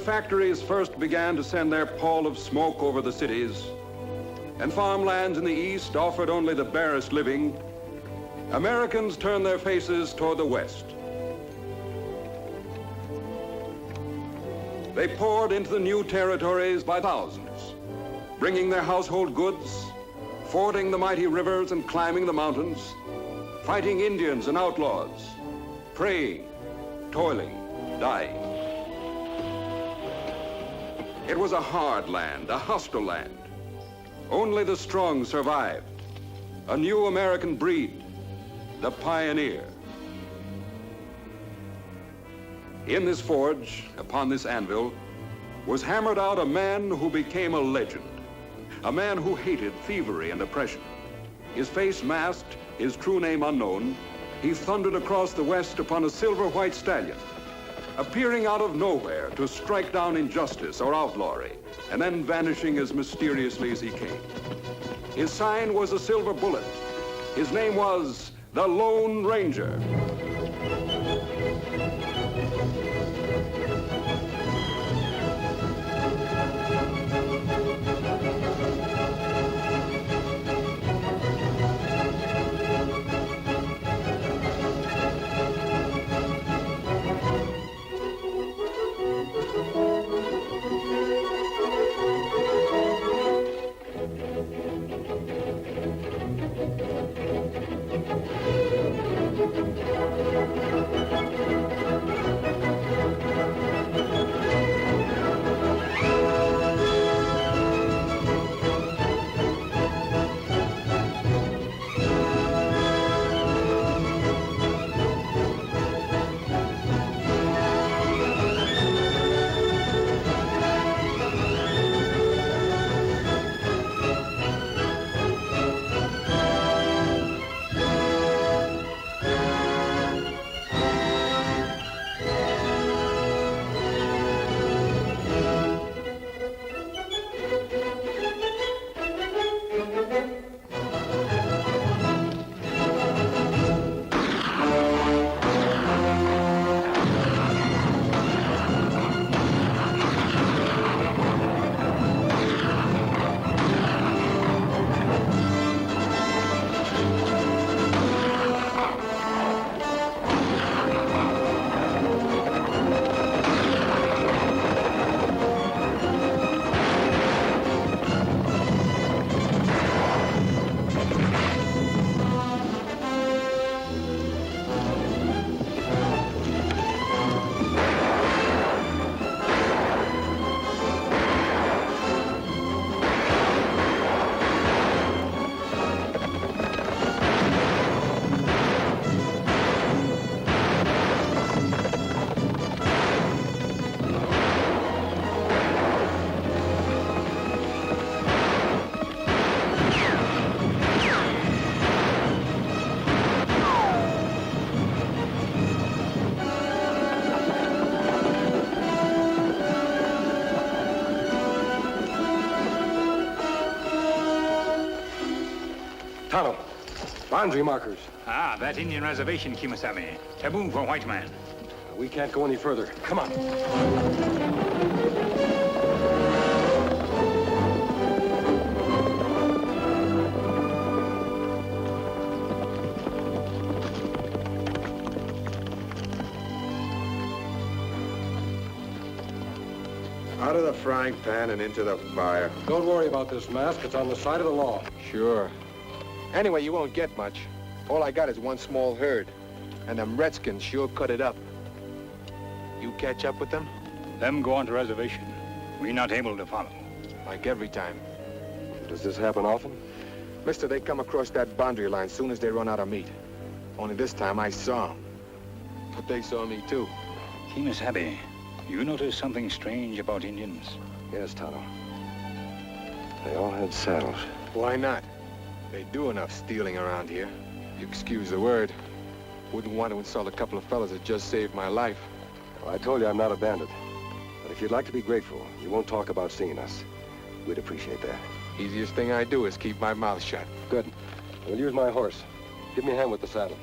factories first began to send their pall of smoke over the cities, and farmlands in the east offered only the barest living, Americans turned their faces toward the west. They poured into the new territories by thousands, bringing their household goods, fording the mighty rivers and climbing the mountains, fighting Indians and outlaws, praying, toiling, dying. It was a hard land, a hostile land. Only the strong survived. A new American breed, the pioneer. In this forge, upon this anvil, was hammered out a man who became a legend. A man who hated thievery and oppression. His face masked, his true name unknown, he thundered across the West upon a silver-white stallion, appearing out of nowhere to strike down injustice or outlawry, and then vanishing as mysteriously as he came. His sign was a silver bullet. His name was the Lone Ranger. Tonto, boundary markers. Ah, that Indian reservation, Kimasabi. Taboo for white man. We can't go any further. Come on. Out of the frying pan and into the fire. Don't worry about this mask. It's on the side of the law. Sure. Anyway, you won't get much. All I got is one small herd. And them redskins sure cut it up. You catch up with them? Them go on to reservation. We not able to follow. Like every time. Does this happen often? Mister, they come across that boundary line soon as they run out of meat. Only this time I saw them. But they saw me too. Kimasabi, you notice something strange about Indians? Yes, Tonto. They all had saddles. Why not? They do enough stealing around here. You excuse the word. Wouldn't want to insult a couple of fellas that just saved my life. Well, I told you I'm not a bandit. But if you'd like to be grateful, you won't talk about seeing us. We'd appreciate that. Easiest thing I do is keep my mouth shut. Good. We'll use my horse. Give me a hand with the saddle.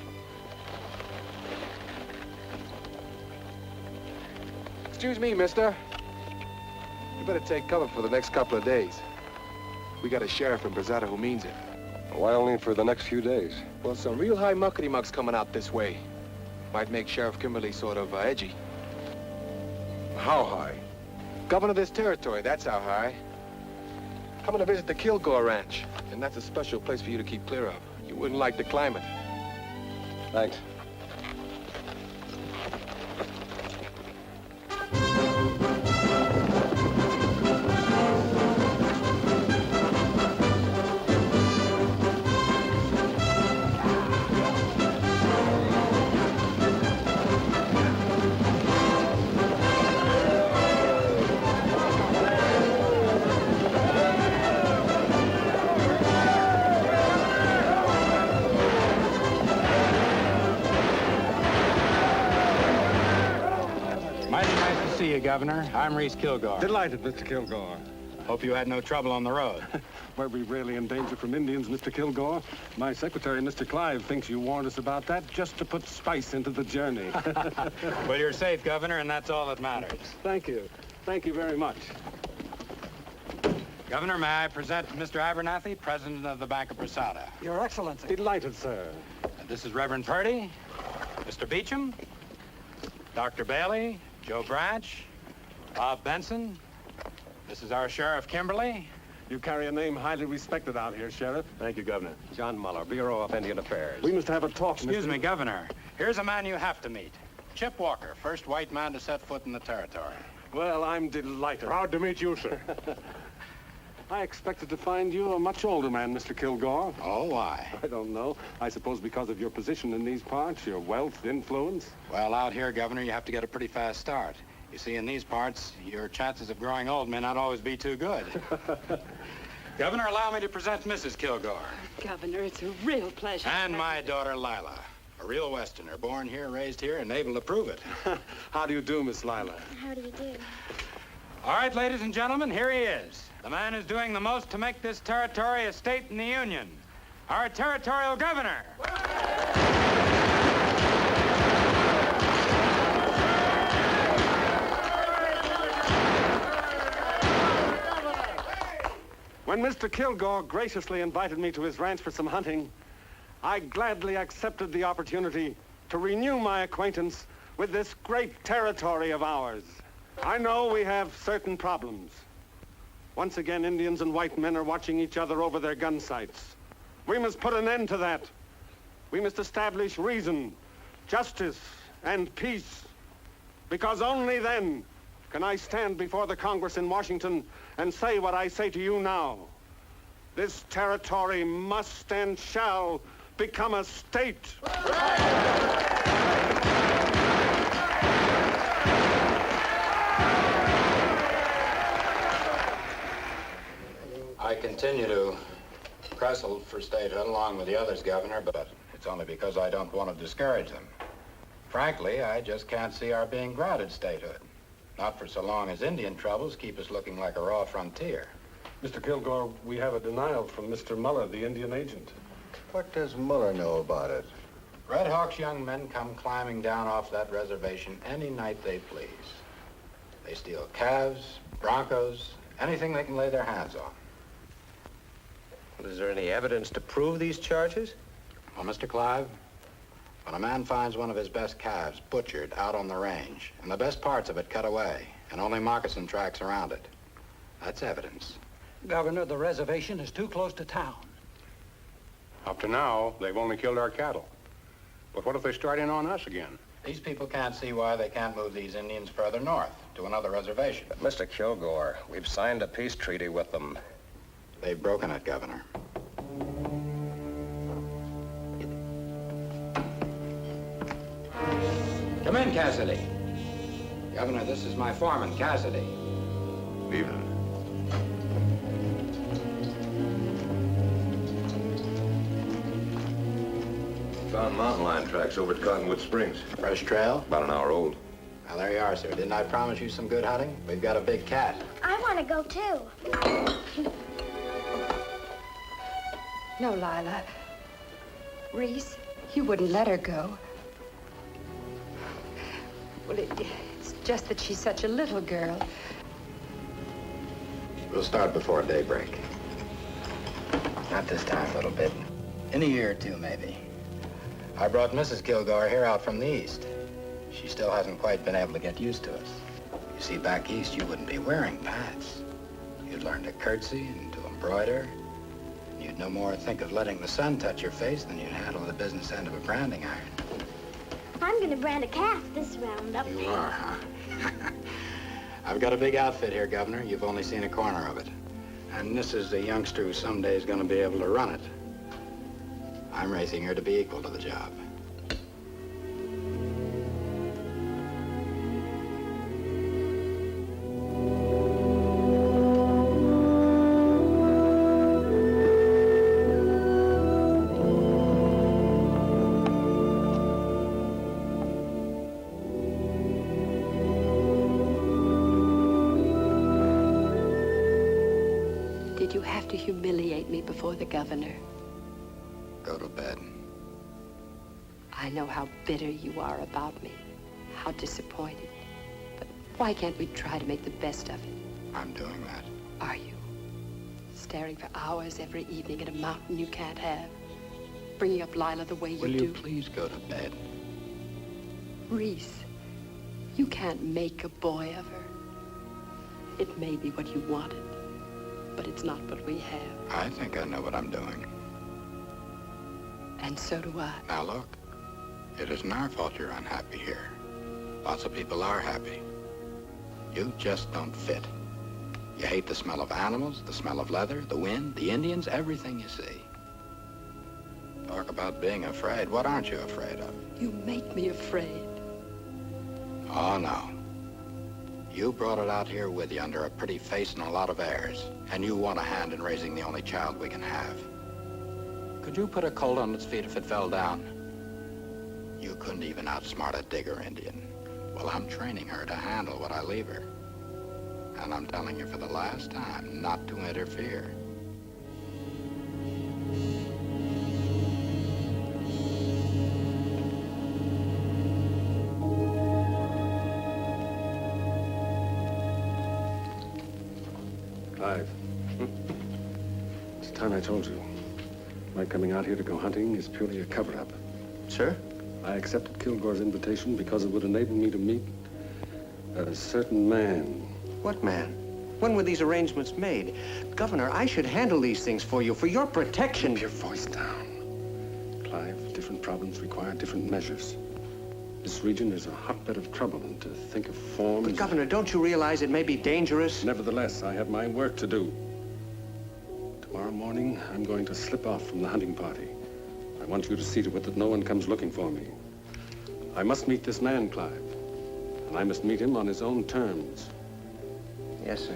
Excuse me, mister. You better take cover for the next couple of days. We got a sheriff in Brazada who means it. Why only for the next few days? Well, some real high muckety-mucks coming out this way. Might make Sheriff Kimberly sort of edgy. How high? Governor of this territory, that's how high. Coming to visit the Kilgore Ranch. And that's a special place for you to keep clear of. You wouldn't like the climate. Thanks. See you, Governor. I'm Reese Kilgore. Delighted, Mr. Kilgore. Hope you had no trouble on the road. Were we really in danger from Indians, Mr. Kilgore? My secretary, Mr. Clive, thinks you warned us about that just to put spice into the journey. Well, you're safe, Governor, and that's all that matters. Thank you. Thank you very much. Governor, may I present Mr. Abernathy, President of the Bank of Brazada. Your Excellency. Delighted, sir. This is Reverend Purdy, Mr. Beecham, Dr. Bailey, Joe Branch, Bob Benson. This is our Sheriff Kimberly. You carry a name highly respected out here, Sheriff. Thank you, Governor. John Muller, Bureau of Indian Affairs. We must have a talk, Excuse me, Governor. Here's a man you have to meet. Chip Walker, first white man to set foot in the territory. Well, I'm delighted. Proud to meet you, sir. I expected to find you a much older man, Mr. Kilgore. Oh, why? I don't know. I suppose because of your position in these parts, your wealth, influence. Well, out here, Governor, you have to get a pretty fast start. You see, in these parts, your chances of growing old may not always be too good. Governor, allow me to present Mrs. Kilgore. Governor, it's a real pleasure. And my daughter, Lila. A real Westerner, born here, raised here, and able to prove it. How do you do, Miss Lila? How do you do? All right, ladies and gentlemen, here he is. The man who's doing the most to make this territory a state in the Union. Our territorial governor. When Mr. Kilgore graciously invited me to his ranch for some hunting, I gladly accepted the opportunity to renew my acquaintance with this great territory of ours. I know we have certain problems. Once again, Indians and white men are watching each other over their gun sights. We must put an end to that. We must establish reason, justice, and peace. Because only then can I stand before the Congress in Washington and say what I say to you now. This territory must and shall become a state. I continue to wrestle for statehood along with the others, Governor, but it's only because I don't want to discourage them. Frankly, I just can't see our being granted statehood. Not for so long as Indian troubles keep us looking like a raw frontier. Mr. Kilgore, we have a denial from Mr. Muller, the Indian agent. What does Muller know about it? Red Hawk's young men come climbing down off that reservation any night they please. They steal calves, broncos, anything they can lay their hands on. Well, is there any evidence to prove these charges? Well, Mr. Clive, when a man finds one of his best calves butchered out on the range, and the best parts of it cut away, and only moccasin tracks around it, that's evidence. Governor, the reservation is too close to town. Up to now, they've only killed our cattle. But what if they start in on us again? These people can't see why they can't move these Indians further north to another reservation. But, Mr. Kilgore, we've signed a peace treaty with them. They've broken it, Governor. Come in, Cassidy. Governor, this is my foreman, Cassidy. Evening. Found mountain lion tracks over at Cottonwood Springs. Fresh trail? About an hour old. Well, there you are, sir. Didn't I promise you some good hunting? We've got a big cat. I want to go, too. No, Lila. Reese, you wouldn't let her go. Well, it's just that she's such a little girl. We'll start before daybreak. Not this time, little bit. In a year or two, maybe. I brought Mrs. Kilgore here out from the east. She still hasn't quite been able to get used to us. You see, back east, you wouldn't be wearing pants. You'd learn to curtsy and to embroider. And you'd no more think of letting the sun touch your face than you'd handle the business end of a branding iron. I'm gonna brand a calf this roundup. You are, huh? I've got a big outfit here, Governor. You've only seen a corner of it. And this is a youngster who someday is going to be able to run it. I'm raising her to be equal to the job. Did you have to humiliate me before the governor? Go to bed. I know how bitter you are about me, how disappointed. But why can't we try to make the best of it? I'm doing that. Are you? Staring for hours every evening at a mountain you can't have? Bringing up Lila the way you Will do? you please go to bed? Reese, you can't make a boy of her. It may be what you wanted, but it's not what we have. I think I know what I'm doing. And so do I. Now look, it isn't our fault you're unhappy here. Lots of people are happy. You just don't fit. You hate the smell of animals, the smell of leather, the wind, the Indians, everything you see. Talk about being afraid. What aren't you afraid of? You make me afraid. Oh, no. You brought it out here with you under a pretty face and a lot of airs. And you want a hand in raising the only child we can have. Could you put a colt on its feet if it fell down? You couldn't even outsmart a digger Indian. Well, I'm training her to handle what I leave her. And I'm telling you for the last time not to interfere. Clive. It's time I told you. My coming out here to go hunting is purely a cover-up. Sir? I accepted Kilgore's invitation because it would enable me to meet a certain man. What man? When were these arrangements made? Governor, I should handle these things for you, for your protection. Keep your voice down. Clive, different problems require different measures. This region is a hotbed of trouble, and to think of forms... But, Governor, don't you realize it may be dangerous? Nevertheless, I have my work to do. Tomorrow morning, I'm going to slip off from the hunting party. I want you to see to it that no one comes looking for me. I must meet this man, Clive, and I must meet him on his own terms. Yes, sir.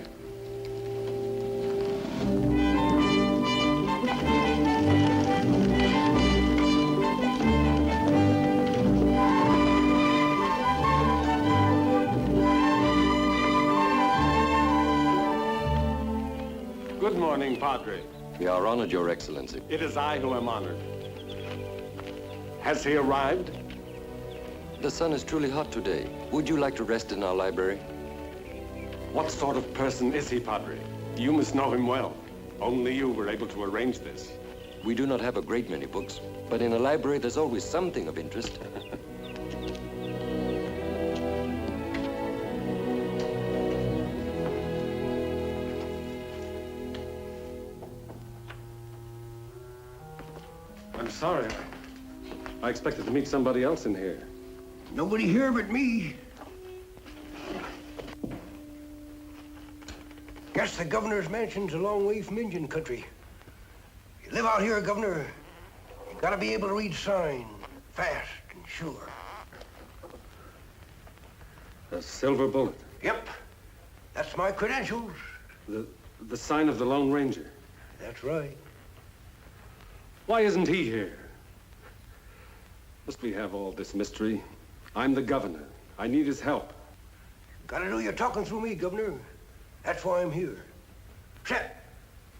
Good morning, Padre. We are honored, Your Excellency. It is I who am honored. Has he arrived? The sun is truly hot today. Would you like to rest in our library? What sort of person is he, Padre? You must know him well. Only you were able to arrange this. We do not have a great many books, but in a library there's always something of interest. I'm sorry. I expected to meet somebody else in here. Nobody here but me. Guess the governor's mansion's a long way from Indian country. You live out here, Governor, you gotta be able to read sign, fast and sure. A silver bullet. Yep, that's my credentials. The sign of the Lone Ranger. That's right. Why isn't he here? Must we have all this mystery? I'm the governor. I need his help. Gotta do your talking through me, Governor. That's why I'm here. Shep,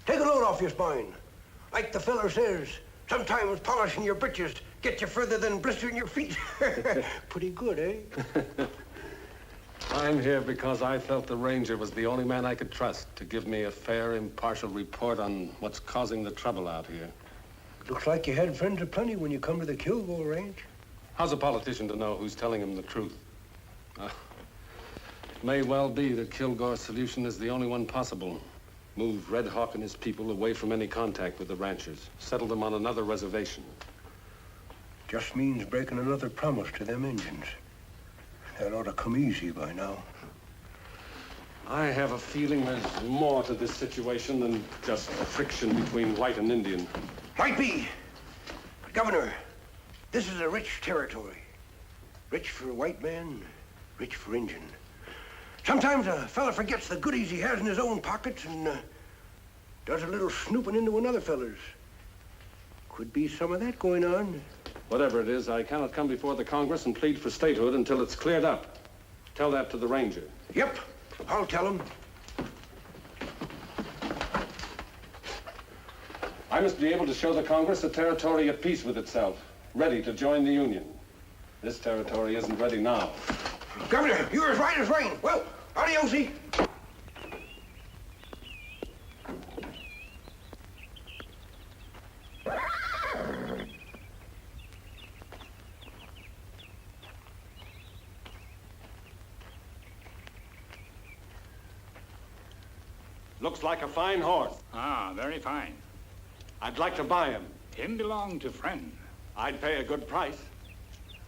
take a load off your spine. Like the feller says, sometimes polishing your britches gets you further than blistering your feet. Pretty good, eh? I'm here because I felt the ranger was the only man I could trust to give me a fair, impartial report on what's causing the trouble out here. Looks like you had friends aplenty when you come to the Kilgore Ranch. How's a politician to know who's telling him the truth? It may well be that Kilgore's solution is the only one possible. Move Red Hawk and his people away from any contact with the ranchers. Settle them on another reservation. Just means breaking another promise to them Indians. That ought to come easy by now. I have a feeling there's more to this situation than just friction between white and Indian. Might be. But, Governor, this is a rich territory. Rich for white man, rich for Indian. Sometimes a fella forgets the goodies he has in his own pockets and does a little snooping into another fella's. Could be some of that going on. Whatever it is, I cannot come before the Congress and plead for statehood until it's cleared up. Tell that to the ranger. Yep, I'll tell him. I must be able to show the Congress a territory at peace with itself, ready to join the Union. This territory isn't ready now. Governor, you're as right as rain. Well, adios-y. Looks like a fine horse. Ah, very fine. I'd like to buy him. Him belong to friend. I'd pay a good price.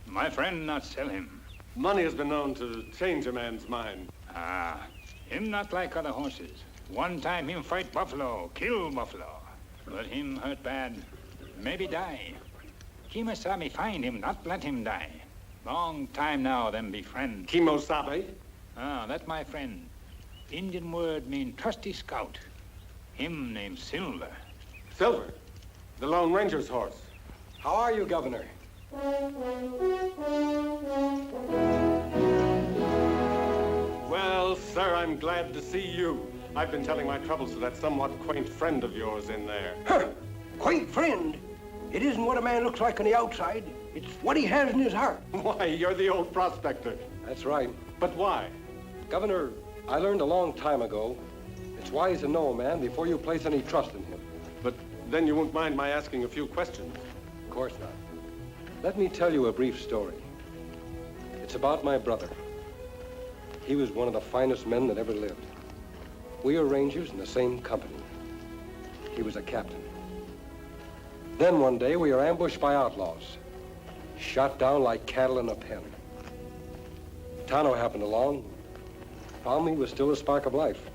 My friend not sell him. Money has been known to change a man's mind. Ah, him not like other horses. One time him fight buffalo, kill buffalo. But him hurt bad, maybe die. Kemosabe find him, not let him die. Long time now, them be friend. Kemosabe? Ah, that my friend. Indian word mean trusty scout. Him named Silver. Silver? The Lone Ranger's horse. How are you, Governor? Well, sir, I'm glad to see you. I've been telling my troubles to that somewhat quaint friend of yours in there. Huh. Quaint friend? It isn't what a man looks like on the outside. It's what he has in his heart. Why, you're the old prospector. That's right. But why? Governor, I learned a long time ago, it's wise to know a man before you place any trust in him. But then you won't mind my asking a few questions. Of course not. Let me tell you a brief story. It's about my brother. He was one of the finest men that ever lived. We were rangers in the same company. He was a captain. Then one day we were ambushed by outlaws, shot down like cattle in a pen. Tano happened along, found me with still a spark of life.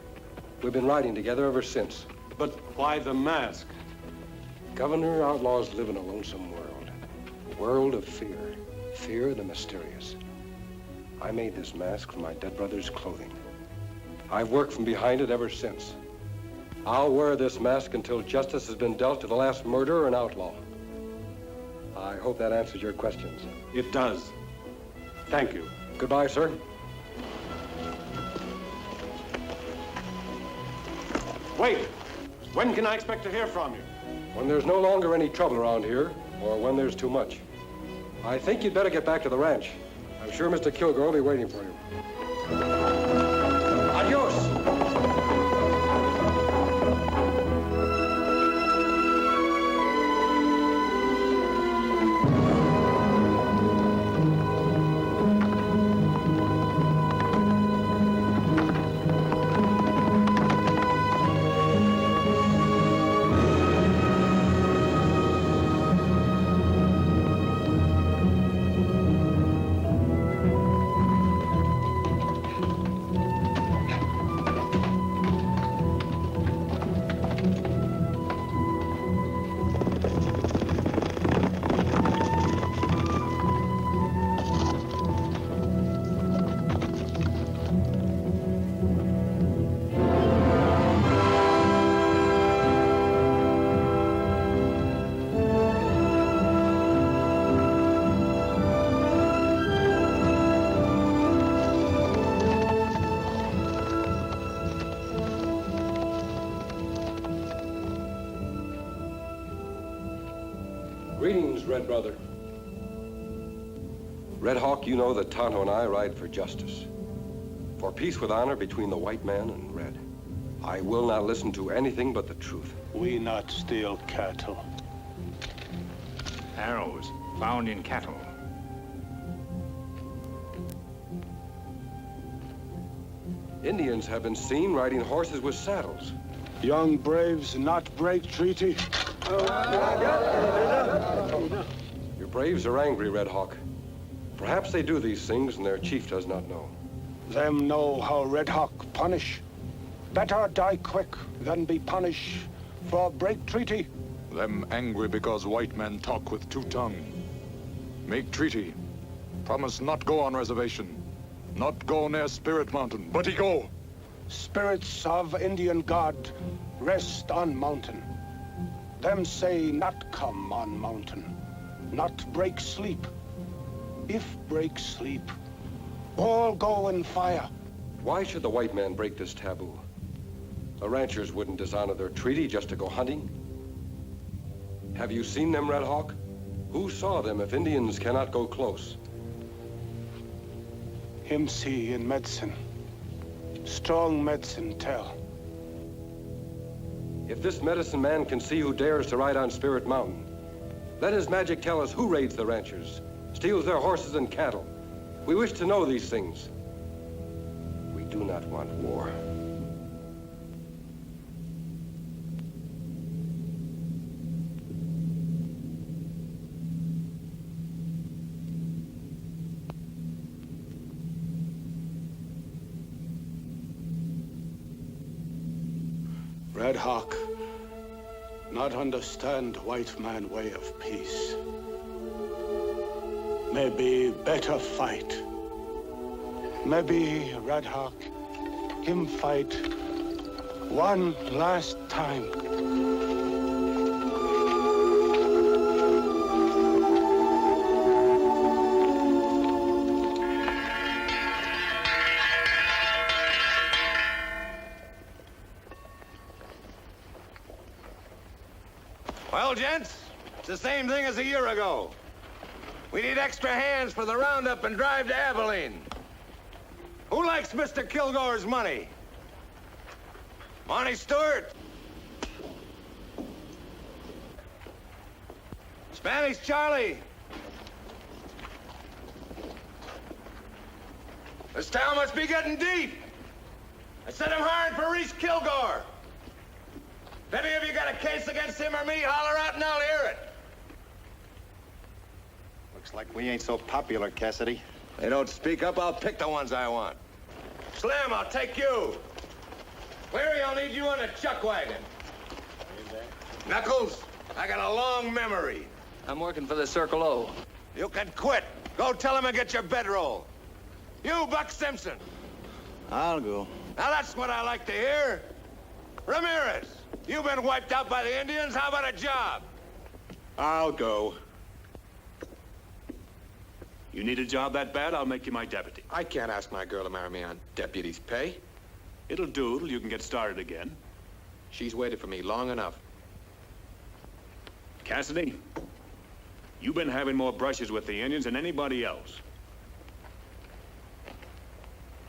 We've been riding together ever since. But why the mask? Governor, outlaws live in a lonesome world. A world of fear. Fear of the mysterious. I made this mask from my dead brother's clothing. I've worked from behind it ever since. I'll wear this mask until justice has been dealt to the last murderer and outlaw. I hope that answers your questions. It does. Thank you. Goodbye, sir. Wait! When can I expect to hear from you? When there's no longer any trouble around here, or when there's too much. I think you'd better get back to the ranch. I'm sure Mr. Kilgore will be waiting for you. Adios! Greetings, Red Brother. Red Hawk, you know that Tonto and I ride for justice. For peace with honor between the white man and red. I will not listen to anything but the truth. We not steal cattle. Arrows found in cattle. Indians have been seen riding horses with saddles. Young braves not break treaty. Your braves are angry, Red Hawk. Perhaps they do these things and their chief does not know. Them know how Red Hawk punish. Better die quick than be punished for break treaty. Them angry because white men talk with two tongue. Make treaty. Promise not go on reservation. Not go near Spirit Mountain, but he go. Spirits of Indian God rest on mountain. Them say not come on mountain. Not break sleep. If break sleep, all go in fire. Why should the white man break this taboo? The ranchers wouldn't dishonor their treaty just to go hunting. Have you seen them, Red Hawk? Who saw them if Indians cannot go close? Him see in medicine. Strong medicine tell. If this medicine man can see who dares to ride on Spirit Mountain, let his magic tell us who raids the ranchers, steals their horses and cattle. We wish to know these things. We do not want war. Red Hawk not understand white man way of peace. Maybe better fight. Maybe Red Hawk him fight one last time. Well, gents, it's the same thing as a year ago. We need extra hands for the roundup and drive to Abilene. Who likes Mr. Kilgore's money? Monty Stewart? Spanish Charlie? This town must be getting deep. I said I'm hiring for Reese Kilgore. If any of you got a case against him or me, holler out and I'll hear it. Looks like we ain't so popular, Cassidy. They don't speak up, I'll pick the ones I want. Slim, I'll take you. Cleary, I'll need you on a chuck wagon. Knuckles, I got a long memory. I'm working for the Circle O. You can quit. Go tell him and get your bedroll. You, Buck Simpson. I'll go. Now that's what I like to hear. Ramirez, you've been wiped out by the Indians. How about a job? I'll go. You need a job that bad, I'll make you my deputy. I can't ask my girl to marry me on deputy's pay. It'll do till you can get started again. She's waited for me long enough. Cassidy, you've been having more brushes with the Indians than anybody else.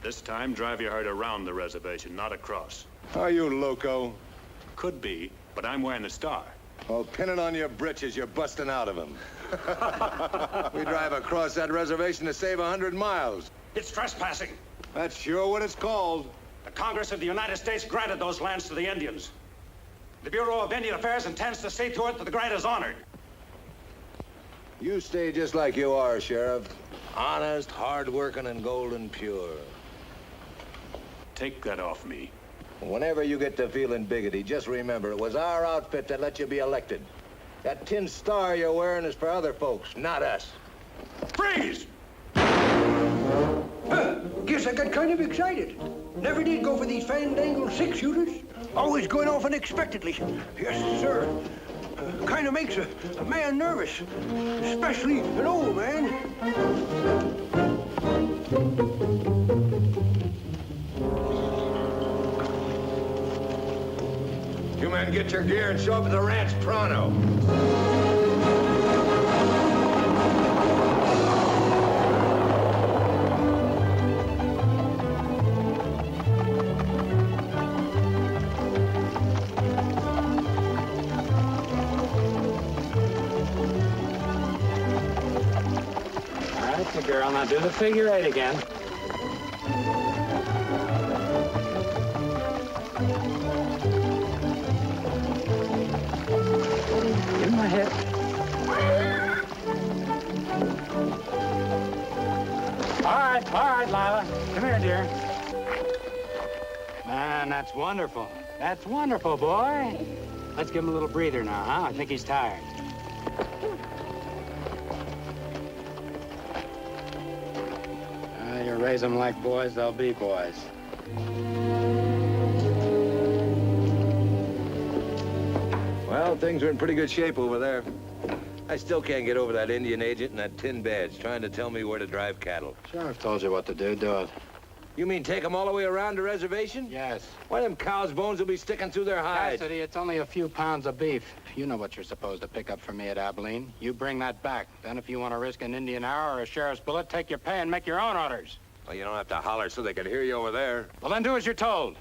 This time, drive your herd around the reservation, not across. Are you loco? Could be, but I'm wearing the star. Well, pin it on your britches. You're busting out of them. We drive across that reservation to save 100 miles. It's trespassing. That's sure what it's called. The Congress of the United States granted those lands to the Indians. The Bureau of Indian Affairs intends to see to it that the grant is honored. You stay just like you are, Sheriff. Honest, hard-working, and golden pure. Take that off me. Whenever you get to feeling biggity, just remember it was our outfit that let you be elected. That tin star you're wearing is for other folks, not us. Freeze! Guess I got kind of excited. Never did go for these fandangled six-shooters. Always going off unexpectedly. Yes, sir. Kind of makes a man nervous, especially an old man. You men get your gear and show up at the ranch pronto. a girl. Now do the figure 8 again. In my head. All right, Lila. Come here, dear. Man, that's wonderful. That's wonderful, boy. Let's give him a little breather now, huh? I think he's tired. You raise them like boys, they'll be boys. Well, things are in pretty good shape over there. I still can't get over that Indian agent and that tin badge trying to tell me where to drive cattle. Sheriff told you what to do. Do it. You mean take them all the way around the reservation? Yes. Why, them cows' bones will be sticking through their hides. Cassidy, it's only a few pounds of beef. You know what you're supposed to pick up for me at Abilene. You bring that back. Then if you want to risk an Indian hour or a sheriff's bullet, take your pay and make your own orders. Well, you don't have to holler so they can hear you over there. Well, then do as you're told.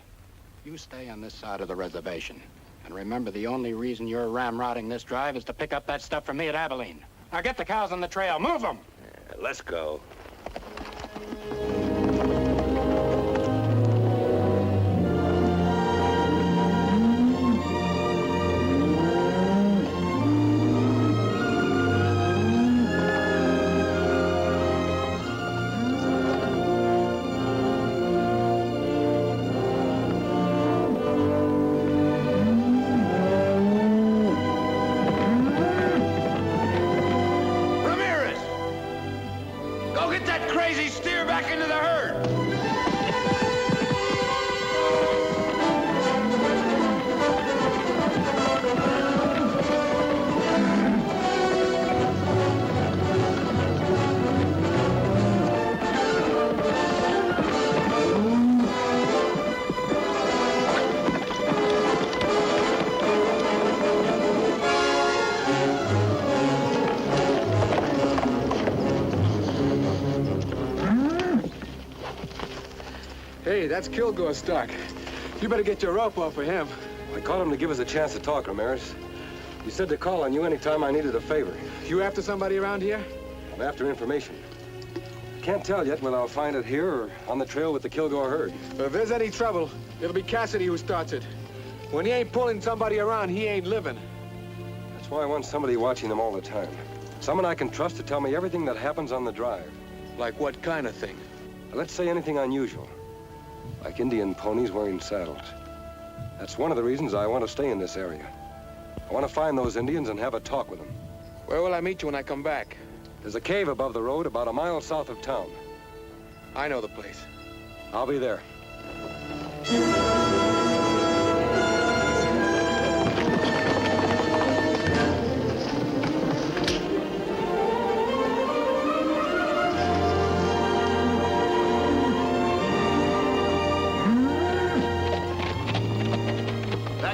You stay on this side of the reservation. And remember, the only reason you're ramrodding this drive is to pick up that stuff from me at Abilene. Now get the cows on the trail. Move them! Yeah, let's go. Hey, that's Kilgore's stock. You better get your rope off of him. I called him to give us a chance to talk, Ramirez. He said to call on you anytime I needed a favor. You after somebody around here? I'm after information. Can't tell yet whether I'll find it here or on the trail with the Kilgore herd. But if there's any trouble, it'll be Cassidy who starts it. When he ain't pulling somebody around, he ain't living. That's why I want somebody watching them all the time. Someone I can trust to tell me everything that happens on the drive. Like what kind of thing? Let's say anything unusual. Like Indian ponies wearing saddles. That's one of the reasons I want to stay in this area. I want to find those Indians and have a talk with them. Where will I meet you when I come back? There's a cave above the road about a mile south of town. I know the place. I'll be there.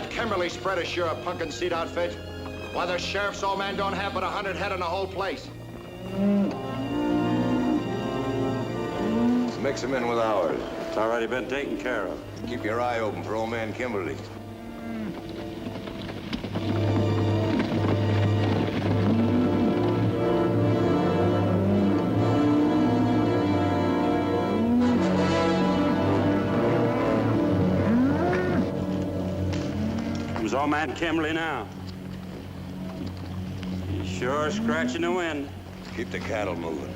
Kimberly spread a sure pumpkin seed outfit. Why, the sheriff's old man don't have but 100 head in the whole place. Let's mix them in with ours. It's already been taken care of. Keep your eye open for old man Kimberly. Old man Kimberly now. He's sure scratching the wind. Keep the cattle moving.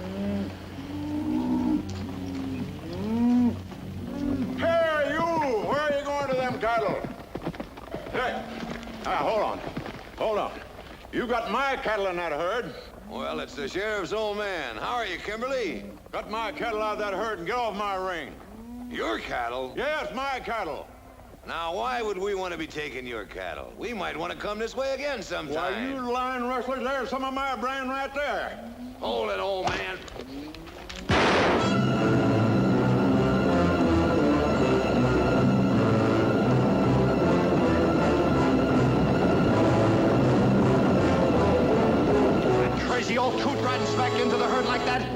Hey, you! Where are you going to them cattle? Hey, hold on. Hold on. You got my cattle in that herd. Well, it's the sheriff's old man. How are you, Kimberly? Got my cattle out of that herd and get off my ring. Your cattle? Yes, my cattle. Now, why would we want to be taking your cattle? We might want to come this way again sometime. Why, you lying rustlers, there's some of my brand right there. Hold it, old man. That crazy old coot riding smack into the herd like that?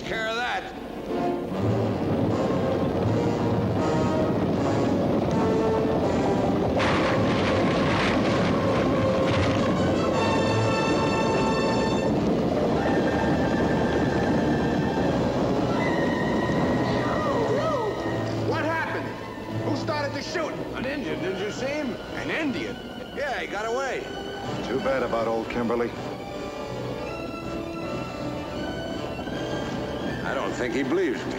Care of that. bad about old Kimberly? I don't think he believes me.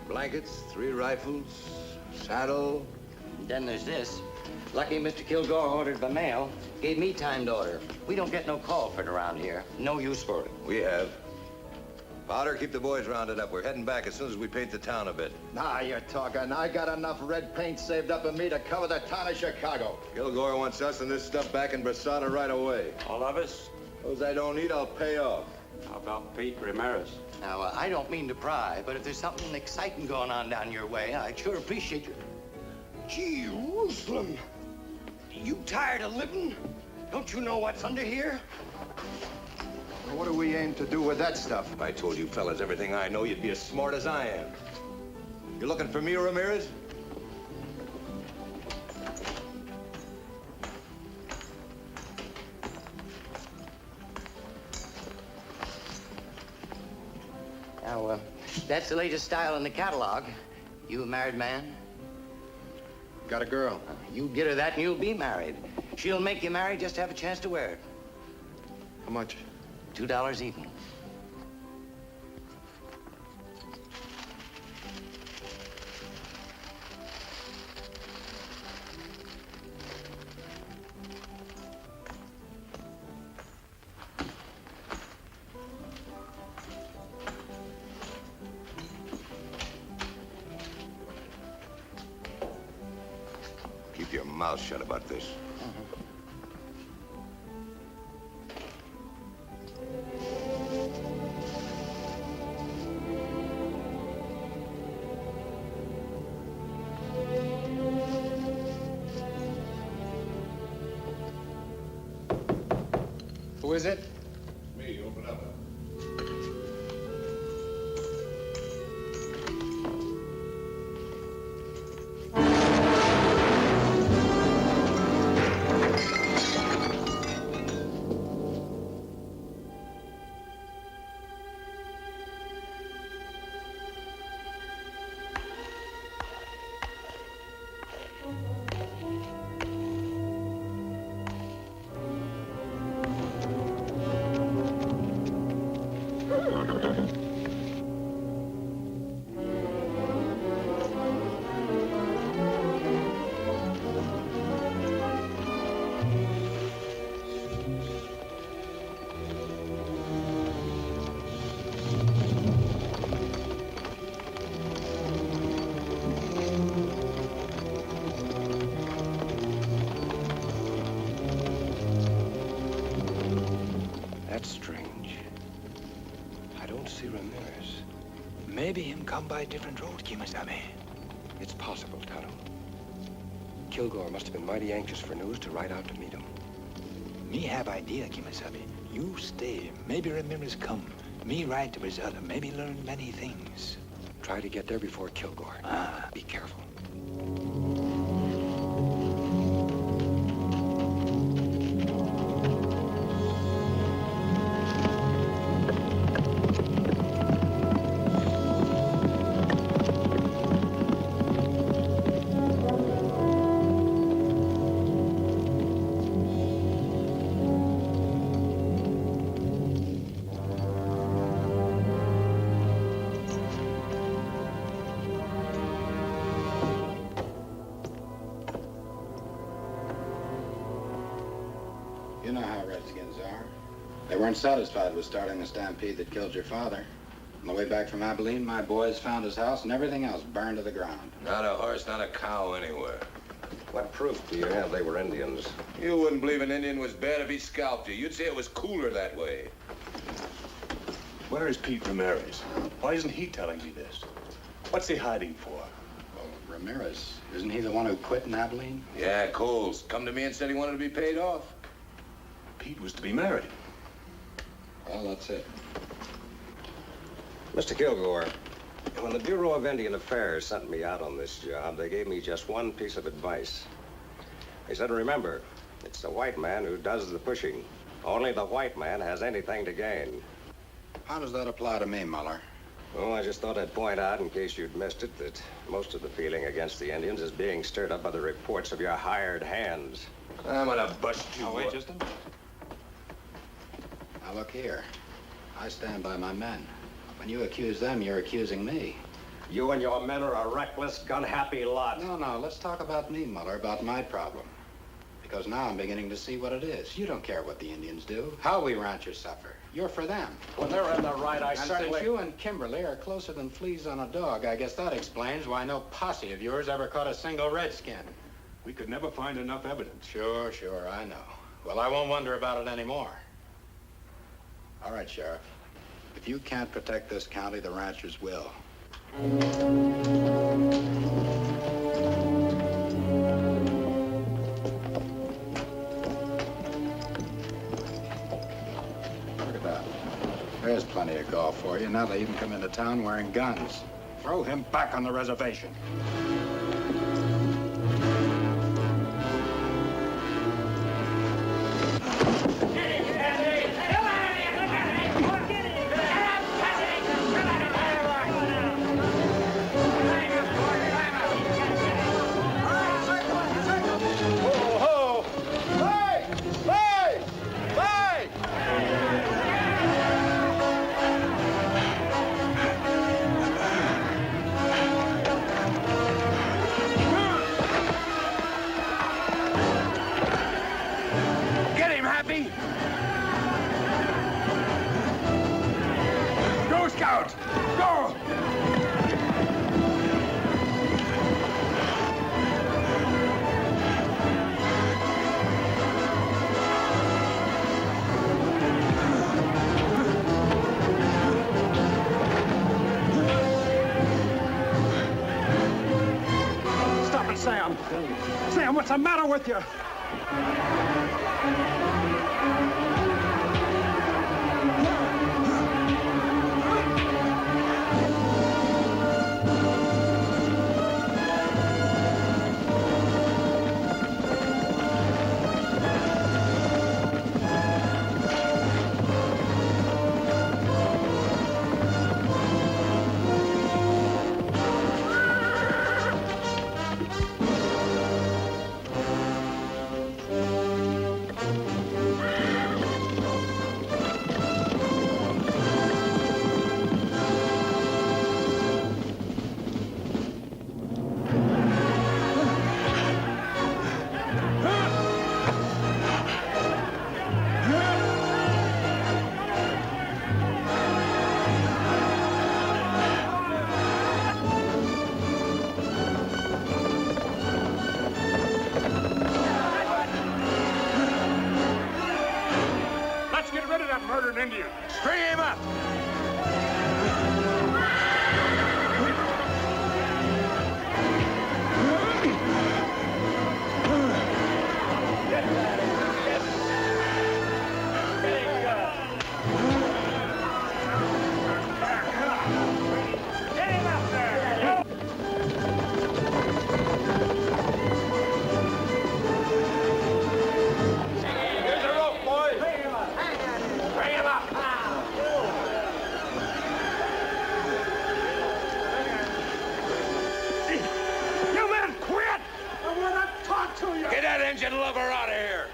Blankets, 3 rifles, saddle. Then there's this. Lucky Mr. Kilgore ordered by mail. Gave me time to order. We don't get no call for it around here. No use for it. We have. Powder, keep the boys rounded up. We're heading back as soon as we paint the town a bit. Nah, you're talking. I got enough red paint saved up in me to cover the town of Chicago. Kilgore wants us and this stuff back in Brasada right away. All of us? Those I don't need, I'll pay off. How about Pete Ramirez? Now, I don't mean to pry, but if there's something exciting going on down your way, I'd sure appreciate you. Jerusalem! You tired of living? Don't you know what's under here? Well, what do we aim to do with that stuff? If I told you fellas everything I know, you'd be as smart as I am. You looking for me, Ramirez? Now, that's the latest style in the catalog. You a married man? Got a girl. You get her that and you'll be married. She'll make you married just to have a chance to wear it. How much? $2 even. Keep your mouth shut about this. Who is it? Me, open up. That's strange. I don't see Ramirez. Maybe him come by different road, Kimasabi. It's possible, Tonto. Kilgore must have been mighty anxious for news to ride out to meet him. Me have idea, Kimasabi. You stay. Maybe Ramirez come. Me ride to Brasada. Maybe learn many things. Try to get there before Kilgore. Be careful. You know how Redskins are. They weren't satisfied with starting the stampede that killed your father. On the way back from Abilene, my boys found his house and everything else burned to the ground. Not a horse, not a cow anywhere. What proof do you have they were Indians? You wouldn't believe an Indian was bad if he scalped you. You'd say it was cooler that way. Where is Pete Ramirez? Why isn't he telling me this? What's he hiding for? Well, Ramirez, isn't he the one who quit in Abilene? Yeah, Coles. Come to me and said he wanted to be paid off. Pete was to be married. Well, that's it. Mr. Kilgore, when the Bureau of Indian Affairs sent me out on this job, they gave me just one piece of advice. They said, remember, it's the white man who does the pushing. Only the white man has anything to gain. How does that apply to me, Muller? Oh, I just thought I'd point out, in case you'd missed it, that most of the feeling against the Indians is being stirred up by the reports of your hired hands. I'm gonna bust you. Oh, wait just a minute. Now, look here. I stand by my men. When you accuse them, you're accusing me. You and your men are a reckless, gun-happy lot. No, let's talk about me, Muller, about my problem. Because now I'm beginning to see what it is. You don't care what the Indians do, how we ranchers suffer. You're for them. When they're in the right, I certainly... Since you and Kimberly are closer than fleas on a dog, I guess that explains why no posse of yours ever caught a single redskin. We could never find enough evidence. Sure, I know. Well, I won't wonder about it anymore. All right, Sheriff. If you can't protect this county, the ranchers will. Look at that. There's plenty of golf for you. Now they even come into town wearing guns. Throw him back on the reservation. Sam, what's the matter with you? Indian. String him up! Get that engine lover out of here!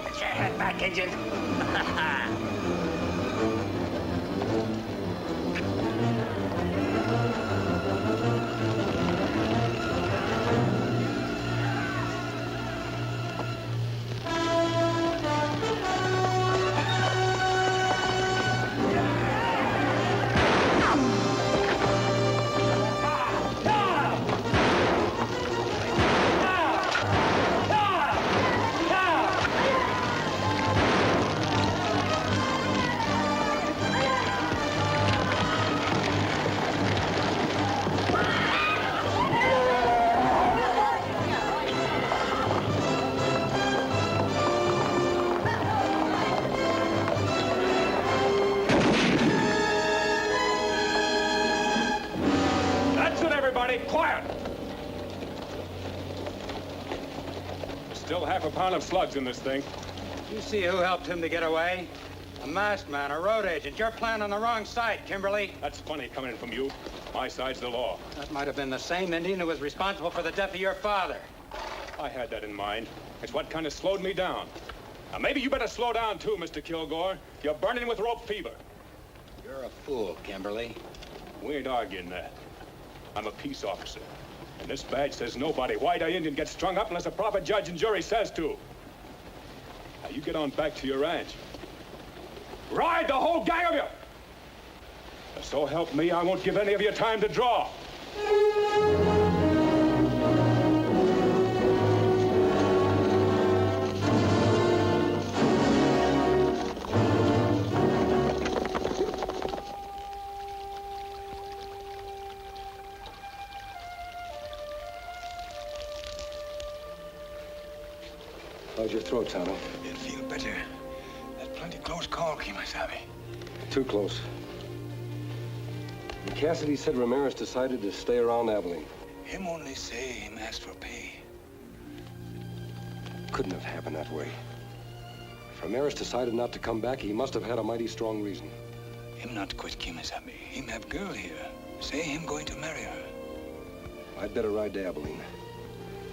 Get your head back, engine. Keep quiet! Still half a pound of slugs in this thing. You see who helped him to get away? A masked man, a road agent. You're playing on the wrong side, Kimberly. That's funny coming in from you. My side's the law. That might have been the same Indian who was responsible for the death of your father. I had that in mind. It's what kind of slowed me down. Now, maybe you better slow down, too, Mr. Kilgore. You're burning with rope fever. You're a fool, Kimberly. We ain't arguing that. I'm a peace officer. And this badge says nobody, white or Indian, gets strung up unless a proper judge and jury says to. Now, you get on back to your ranch. Ride, the whole gang of you! So help me, I won't give any of you time to draw. How's your throat, Tonto? It'll feel better. That's plenty close call, Kimasabi. Too close. And Cassidy said Ramirez decided to stay around Abilene. Him only say him asked for pay. Couldn't have happened that way. If Ramirez decided not to come back, he must have had a mighty strong reason. Him not quit Kimasabi. Him have girl here. Say him going to marry her. I'd better ride to Abilene.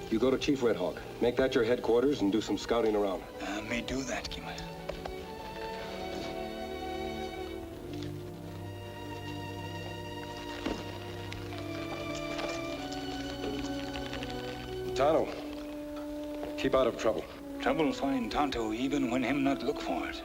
You go to Chief Red Hawk. Make that your headquarters and do some scouting around. May do that, Kima. Tonto, keep out of trouble. Trouble find Tonto even when him not look for it.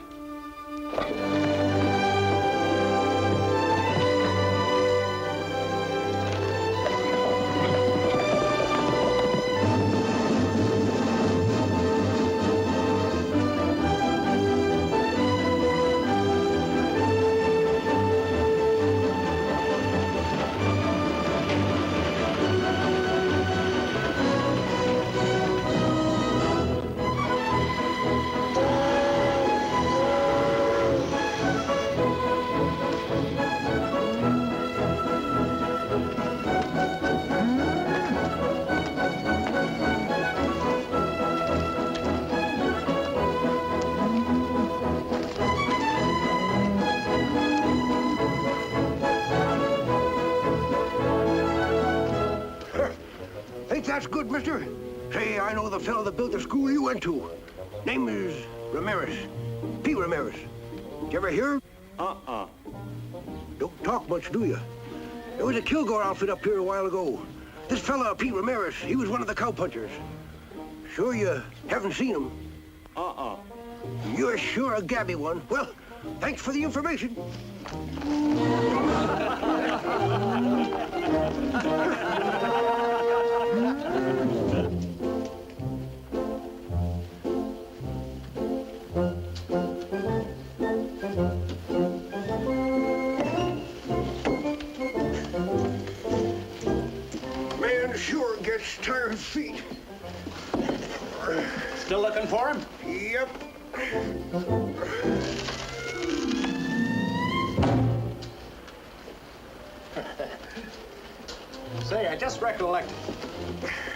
Think that's good, mister? Say, I know the fellow that built the school you went to. Name is Ramirez. P. Ramirez. Did you ever hear? Don't talk much, do you? There was a Kilgore outfit up here a while ago. This fella, Pete Ramirez, he was one of the cowpunchers. Sure you haven't seen him? You're sure a gabby one. Well, thanks for the information. Man sure gets tired feet. Still looking for him? Yep. Say, I just recollected.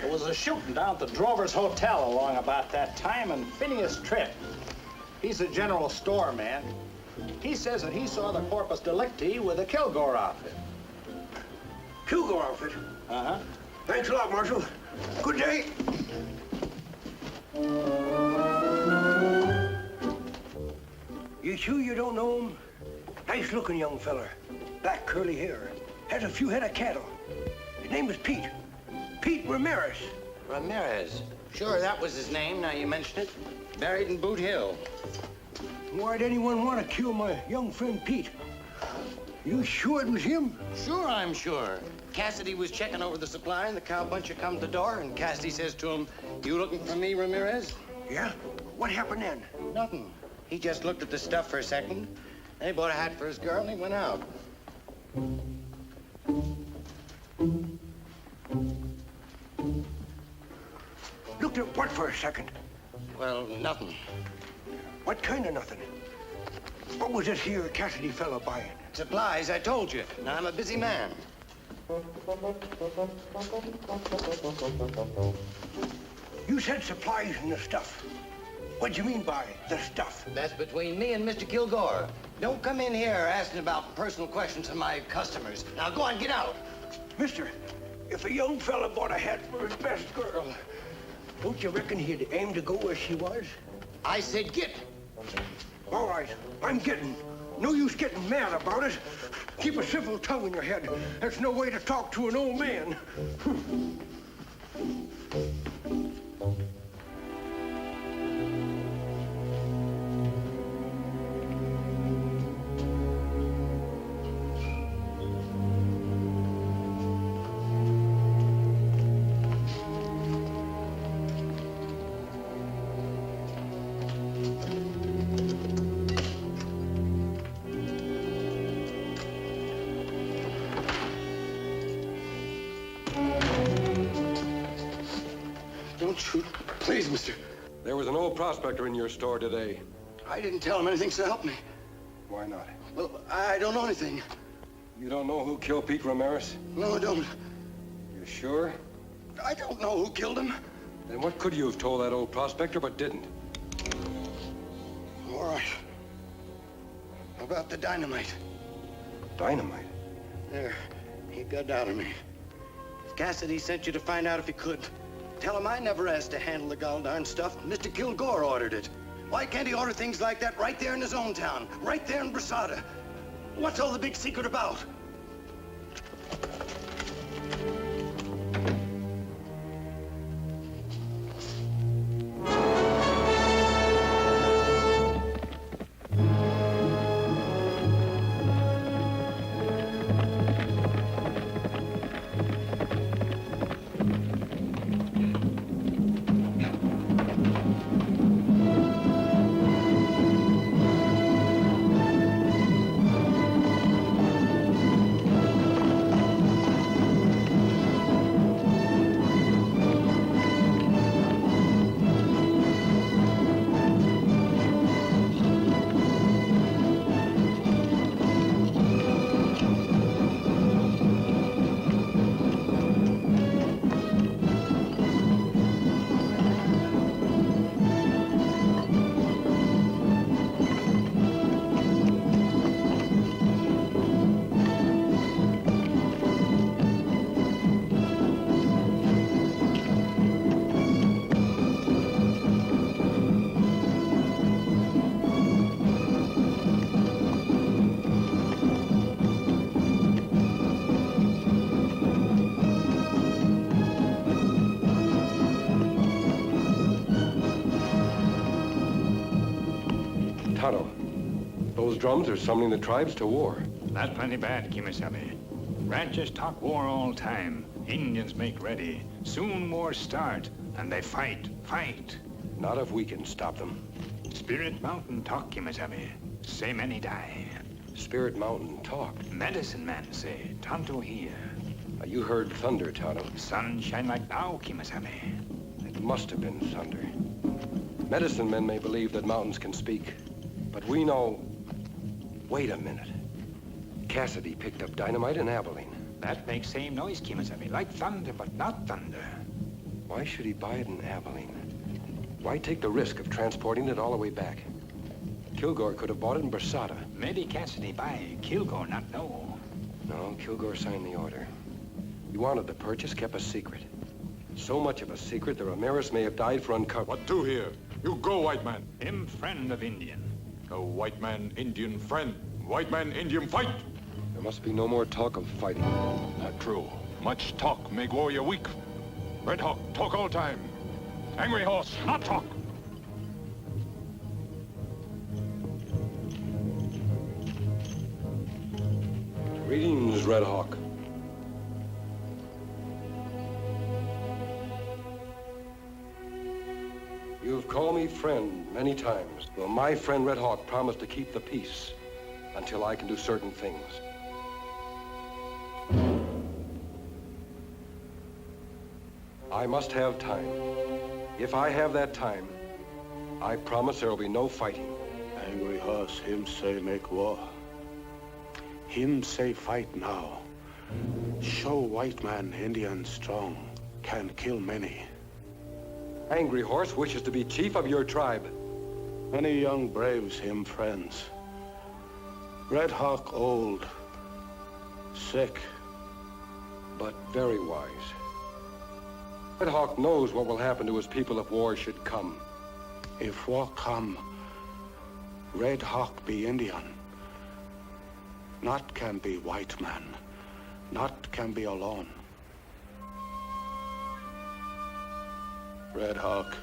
There was a shooting down at the Drover's Hotel along about that time, and Phineas Tripp, he's a general store man. He says that he saw the corpus delicti with a Kilgore outfit. Kilgore outfit? Uh-huh. Thanks a lot, Marshal. Good day. You sure you don't know him? Nice-looking young feller. Black curly hair. Has a few head of cattle. His name is Pete. Pete Ramirez. Ramirez? Sure, that was his name, now you mention it. Buried in Boot Hill. Why'd anyone want to kill my young friend Pete? You sure it was him? Sure, I'm sure. Cassidy was checking over the supply, and the cowpuncher come to the door, and Cassidy says to him, "You looking for me, Ramirez?" Yeah? What happened then? Nothing. He just looked at the stuff for a second. Then he bought a hat for his girl, and he went out. Looked at what for a second? Well, nothing. What kind of nothing? What was this here Cassidy fella buying? Supplies, I told you. Now, I'm a busy man. You said supplies and the stuff. What'd you mean by the stuff? That's between me and Mr. Kilgore. Don't come in here asking about personal questions from my customers. Now go on, get out. Mister, if a young fella bought a hat for his best girl, don't you reckon he'd aim to go where she was? I said get. All right, I'm getting. No use getting mad about it. Keep a civil tongue in your head. That's no way to talk to an old man. Don't shoot. Please, mister. There was an old prospector in your store today. I didn't tell him anything, so help me. Why not? Well, I don't know anything. You don't know who killed Pete Ramirez? No, I don't. You sure? I don't know who killed him. Then what could you have told that old prospector but didn't? All right. How about the dynamite? Dynamite? There. He got out of me. Cassidy sent you to find out if he could. Tell him I never asked to handle the gall-darn stuff. Mr. Kilgore ordered it. Why can't he order things like that right there in his own town? Right there in Brasada? What's all the big secret about? Tonto, those drums are summoning the tribes to war. That's plenty bad, Kimasabi. Ranchers talk war all time. Indians make ready. Soon war start, and they fight. Not if we can stop them. Spirit Mountain talk, Kimasabi. Say many die. Spirit Mountain talk? Medicine man say, Tonto here. You heard thunder, Tonto. Sun shine like now, Kimasabi. It must have been thunder. Medicine men may believe that mountains can speak, but we know... Wait a minute. Cassidy picked up dynamite in Abilene. That makes same noise, Kimasabi. Like thunder, but not thunder. Why should he buy it in Abilene? Why take the risk of transporting it all the way back? Kilgore could have bought it in Brasada. Maybe Cassidy buy, Kilgore not know. No, Kilgore signed the order. He wanted the purchase kept a secret. So much of a secret that Ramirez may have died for uncovered. What do here? You go, white man. Him friend of Indian. A white man, Indian friend. White man, Indian fight. There must be no more talk of fighting. Not true. Much talk make warrior weak. Red Hawk, talk all time. Angry horse, not talk. Greetings, Red Hawk. You've called me friend many times. Well, my friend Red Hawk promised to keep the peace until I can do certain things. I must have time. If I have that time, I promise there will be no fighting. Angry horse, him say make war. Him say fight now. show white man Indian strong, can kill many. Angry Horse wishes to be chief of your tribe. Many young braves him friends. Red Hawk old, sick, but very wise. Red Hawk knows what will happen to his people if war should come. If war come, Red Hawk be Indian. Not can be white man. Not can be alone. Red Hawk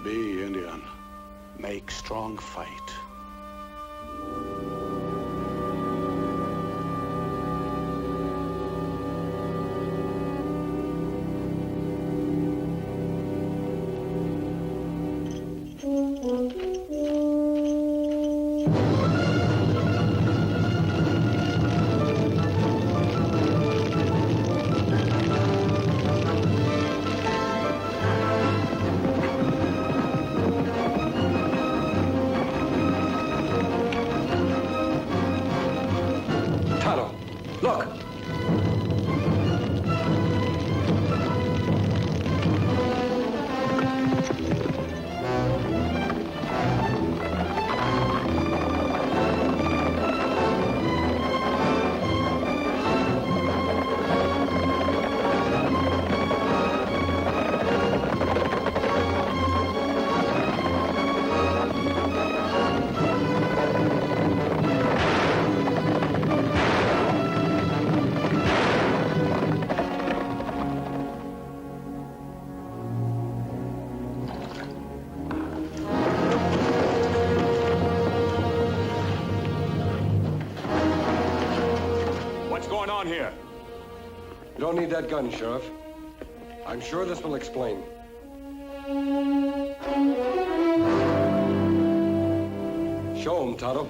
be Indian. Make strong fight. Here. You don't need that gun, Sheriff. I'm sure this will explain. Show him, Tonto.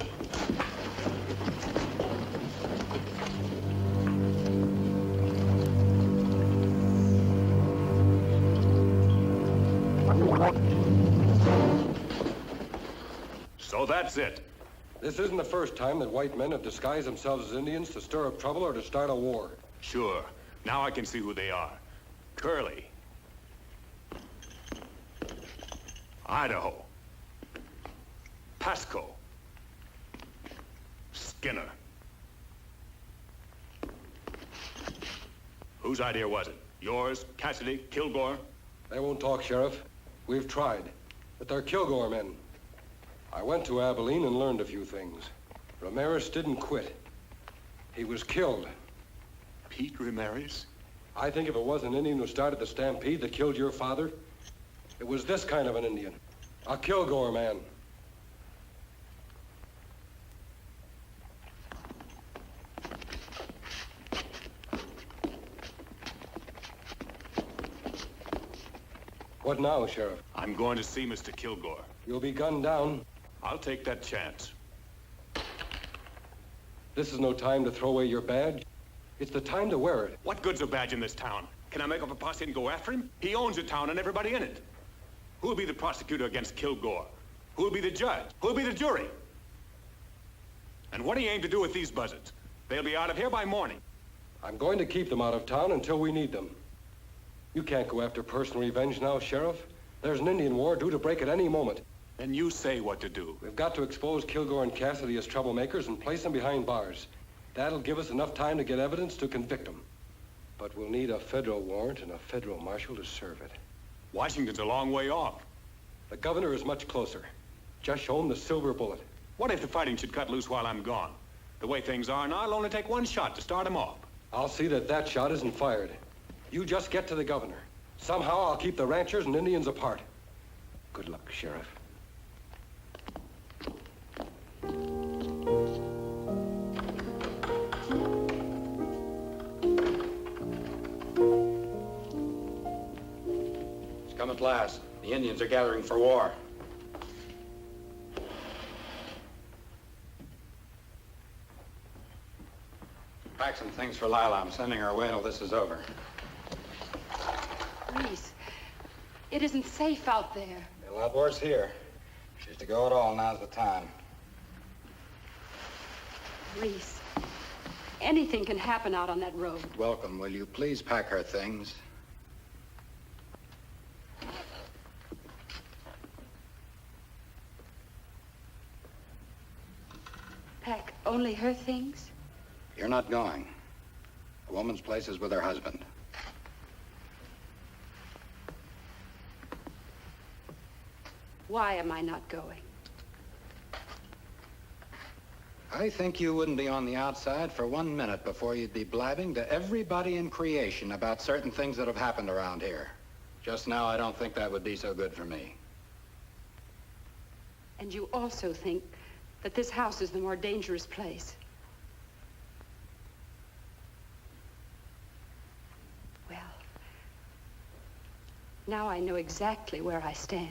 So that's it. This isn't the first time that white men have disguised themselves as Indians to stir up trouble or to start a war. Sure. Now I can see who they are. Curly. Idaho. Pasco. Skinner. Whose idea was it? Yours, Cassidy, Kilgore? They won't talk, Sheriff. We've tried. But they're Kilgore men. I went to Abilene and learned a few things. Ramirez didn't quit. He was killed. Pete Ramirez? I think if it was an Indian who started the stampede that killed your father, it was this kind of an Indian. A Kilgore man. What now, Sheriff? I'm going to see Mr. Kilgore. You'll be gunned down. I'll take that chance. This is no time to throw away your badge. It's the time to wear it. What good's a badge in this town? Can I make up a posse and go after him? He owns the town and everybody in it. Who'll be the prosecutor against Kilgore? Who'll be the judge? Who'll be the jury? And what do you aim to do with these buzzards? They'll be out of here by morning. I'm going to keep them out of town until we need them. You can't go after personal revenge now, Sheriff. There's an Indian war due to break at any moment. Then you say what to do. We've got to expose Kilgore and Cassidy as troublemakers and place them behind bars. That'll give us enough time to get evidence to convict them. But we'll need a federal warrant and a federal marshal to serve it. Washington's a long way off. The governor is much closer. Just show him the silver bullet. What if the fighting should cut loose while I'm gone? The way things are now, I'll only take one shot to start him off. I'll see that that shot isn't fired. You just get to the governor. Somehow I'll keep the ranchers and Indians apart. Good luck, Sheriff. It's come at last. The Indians are gathering for war. Pack some things for Lila. I'm sending her away until this is over. Reese, it isn't safe out there. A lot worse here. She's to go at all. Now's the time. Reese, Anything can happen out on that road. Welcome. Will you please pack her things? Pack only her things? You're not going. A woman's place is with her husband. Why am I not going? I think you wouldn't be on the outside for 1 minute before you'd be blabbing to everybody in creation about certain things that have happened around here. Just now, I don't think that would be so good for me. And you also think that this house is the more dangerous place. Well, now I know exactly where I stand.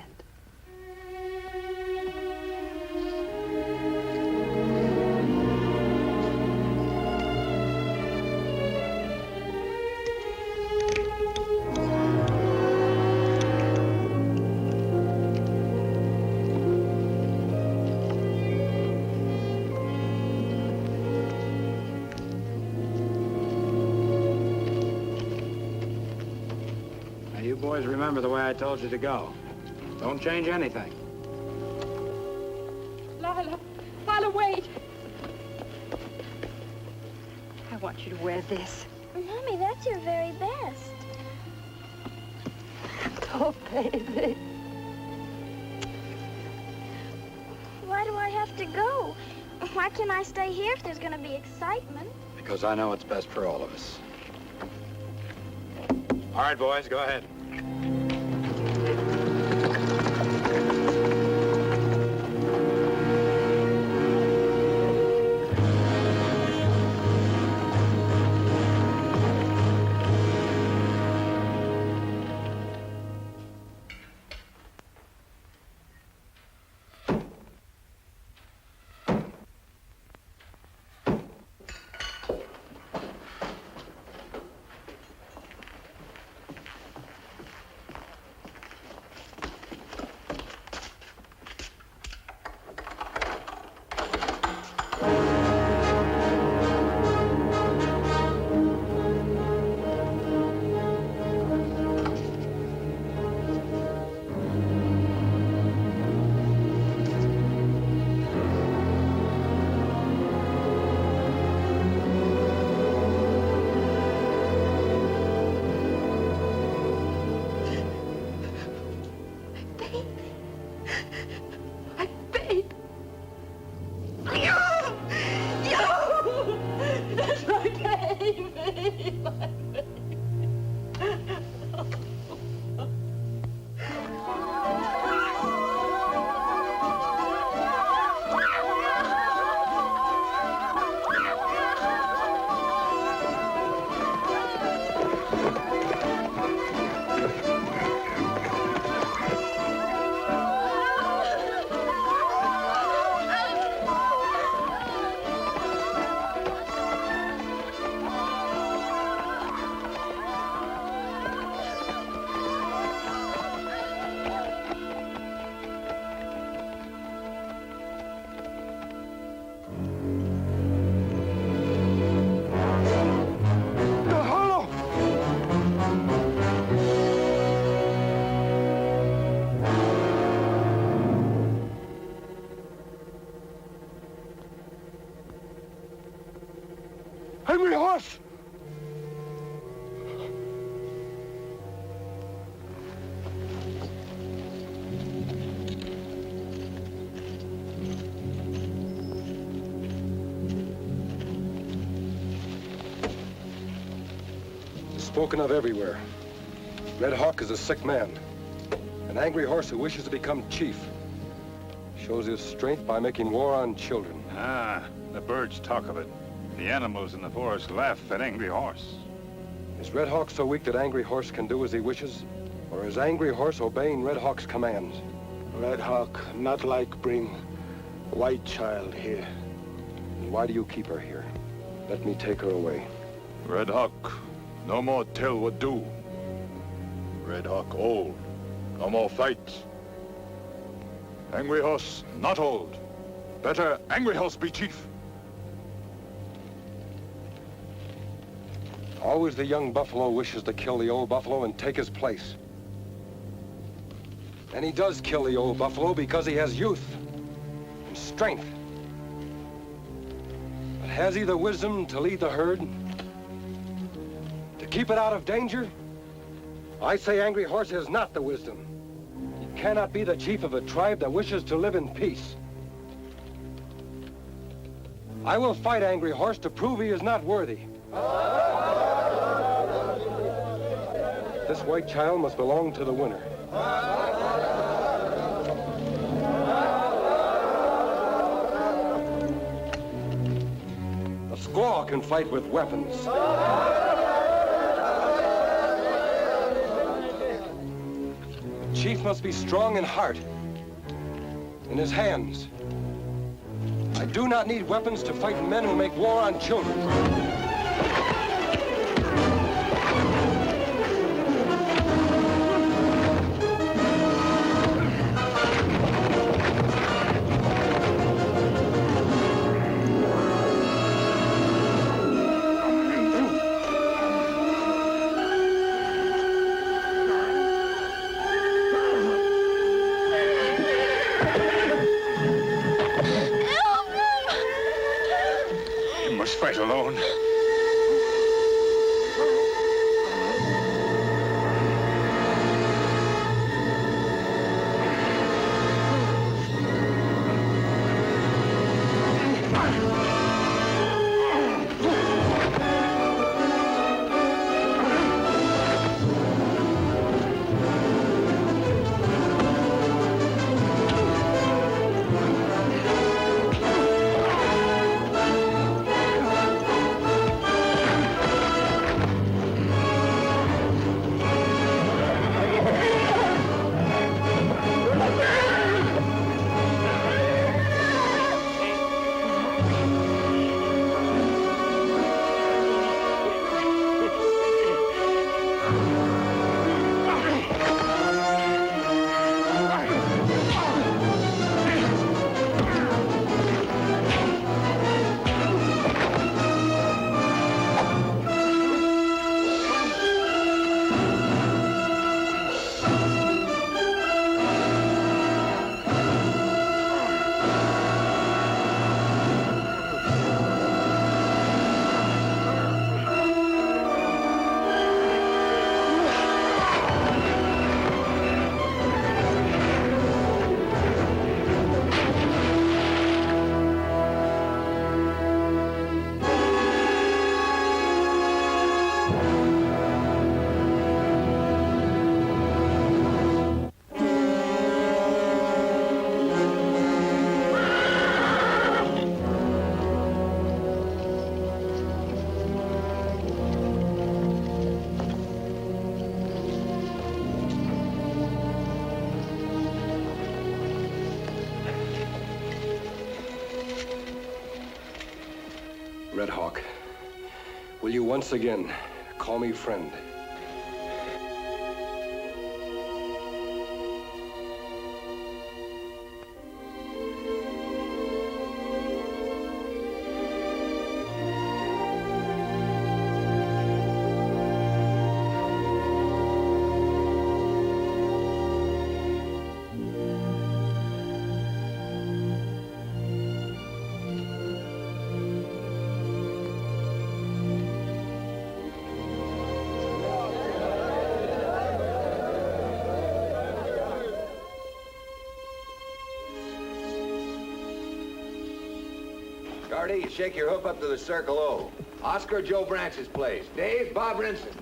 You boys remember the way I told you to go. Don't change anything. Lila, wait. I want you to wear this. Mommy, that's your very best. Oh, baby. Why do I have to go? Why can't I stay here if there's going to be excitement? Because I know it's best for all of us. All right, boys, go ahead. Henry Horse! Spoken of everywhere. Red Hawk is a sick man. An angry horse who wishes to become chief. Shows his strength by making war on children. Ah, the birds talk of it. The animals in the forest laugh at Angry Horse. Is Red Hawk so weak that Angry Horse can do as he wishes? Or is Angry Horse obeying Red Hawk's commands? Red Hawk not like bring white child here. And why do you keep her here? Let me take her away. Red Hawk, no more tell what do. Red Hawk old, no more fight. Angry Horse not old. Better Angry Horse be chief. Always the young buffalo wishes to kill the old buffalo and take his place. And he does kill the old buffalo because he has youth and strength. But has he the wisdom to lead the herd? To keep it out of danger? I say Angry Horse has not the wisdom. He cannot be the chief of a tribe that wishes to live in peace. I will fight Angry Horse to prove he is not worthy. This white child must belong to the winner. A squaw can fight with weapons. The chief must be strong in heart, in his hands. I do not need weapons to fight men who make war on children. Fight alone. Red Hawk, will you once again call me friend? Guardy, you shake your hoof up to the Circle O. Oscar, Joe Branch's place. Dave, Bob Rinson's.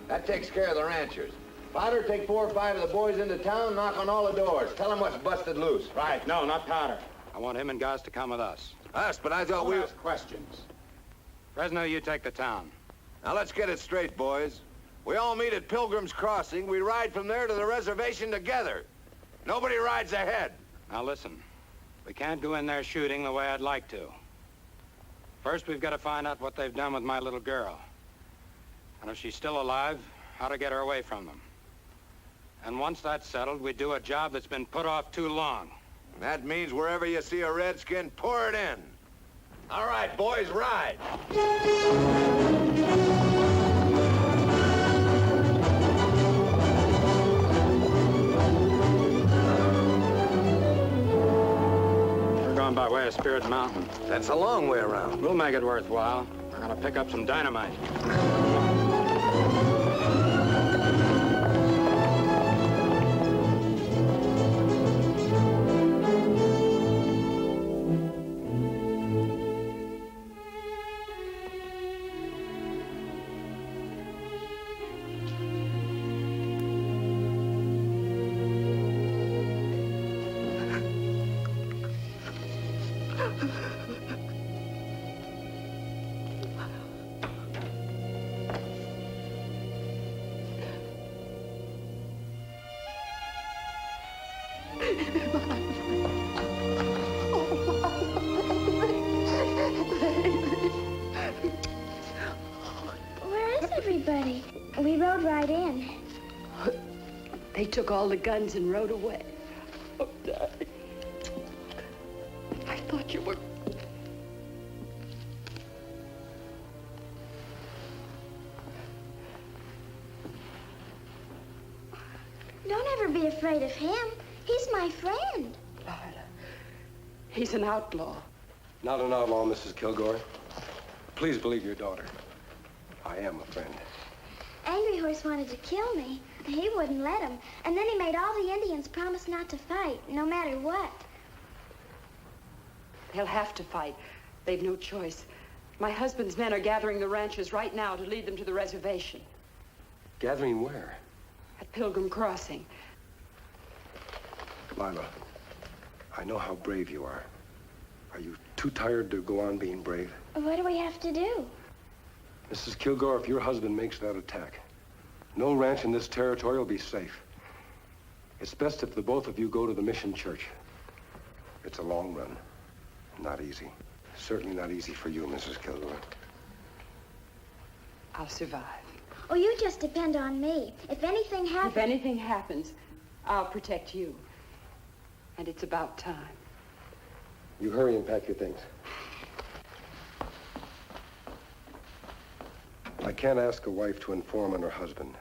That takes care of the ranchers. Powder, take 4 or 5 of the boys into town, knock on all the doors. Tell them what's busted loose. Right, no, not Powder. I want him and Gaz to come with us. Us, but I thought Don't we... ask questions. Fresno, you take the town. Now, let's get it straight, boys. We all meet at Pilgrim's Crossing. We ride from there to the reservation together. Nobody rides ahead. Now, listen. We can't go in there shooting the way I'd like to. First, we've got to find out what they've done with my little girl. And if she's still alive, how to get her away from them. And once that's settled, we do a job that's been put off too long. That means wherever you see a redskin, pour it in. All right, boys, ride. by way of Spirit Mountain. That's a long way around. We'll make it worthwhile. We're gonna pick up some dynamite. Where is everybody? We rode right in. They took all the guns and rode away. Oh, darling. I thought you were... Don't ever be afraid of him. He's my friend. Lila, he's an outlaw. Not an outlaw, Mrs. Kilgore. Please believe your daughter. I am a friend. Angry Horse wanted to kill me. He wouldn't let him. And then he made all the Indians promise not to fight, no matter what. They'll have to fight. They've no choice. My husband's men are gathering the ranchers right now to lead them to the reservation. Gathering where? At Pilgrim Crossing. Lila, I know how brave you are. Are you too tired to go on being brave? What do we have to do? Mrs. Kilgore, if your husband makes that attack, no ranch in this territory will be safe. It's best if the both of you go to the mission church. It's a long run. Not easy. Certainly not easy for you, Mrs. Kilgore. I'll survive. Oh, you just depend on me. If anything happens... If anything happens, I'll protect you. And it's about time. You hurry and pack your things. I can't ask a wife to inform on her husband.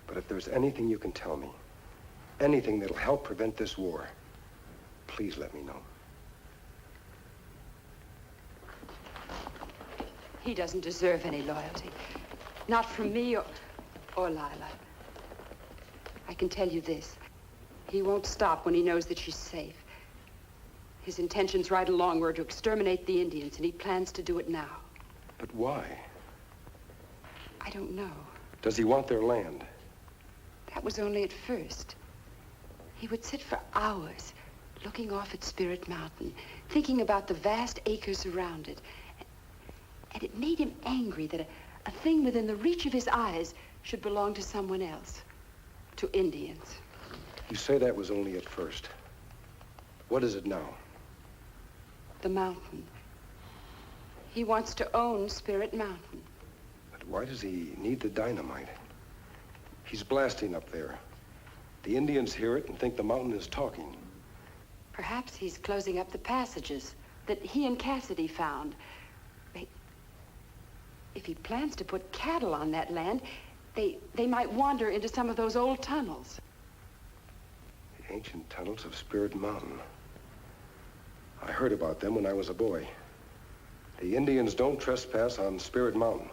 But if there's anything you can tell me, anything that'll help prevent this war, please let me know. He doesn't deserve any loyalty. Not from me or Lila. I can tell you this. He won't stop when he knows that she's safe. His intentions right along were to exterminate the Indians, and he plans to do it now. But why? I don't know. Does he want their land? That was only at first. He would sit for hours looking off at Spirit Mountain, thinking about the vast acres around it. And it made him angry that a thing within the reach of his eyes should belong to someone else, to Indians. You say that was only at first. What is it now? The mountain. He wants to own Spirit Mountain. But why does he need the dynamite? He's blasting up there. The Indians hear it and think the mountain is talking. Perhaps he's closing up the passages that he and Cassidy found. If he plans to put cattle on that land, they might wander into some of those old tunnels. The ancient tunnels of Spirit Mountain. I heard about them when I was a boy. The Indians don't trespass on Spirit Mountain.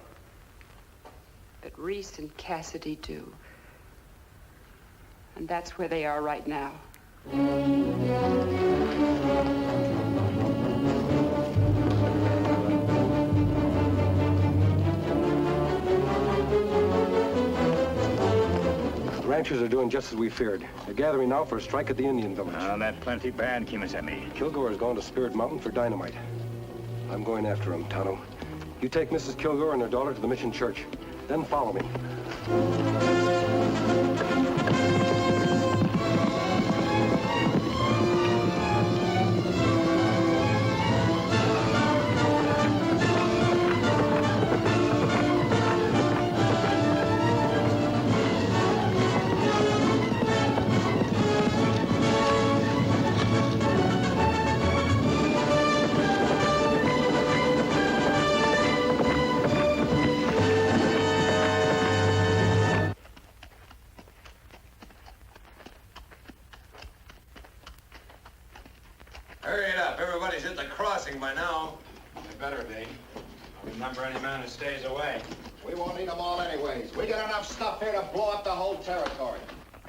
But Reese and Cassidy do. And that's where they are right now. The ranchers are doing just as we feared. They're gathering now for a strike at the Indian village. That plenty bad, Kimasami. Kilgore has gone to Spirit Mountain for dynamite. I'm going after him, Tonto. You take Mrs. Kilgore and her daughter to the mission church. Then follow me. crossing by now. They better be. Remember any man who stays away. We won't need them all anyways. We got enough stuff here to blow up the whole territory.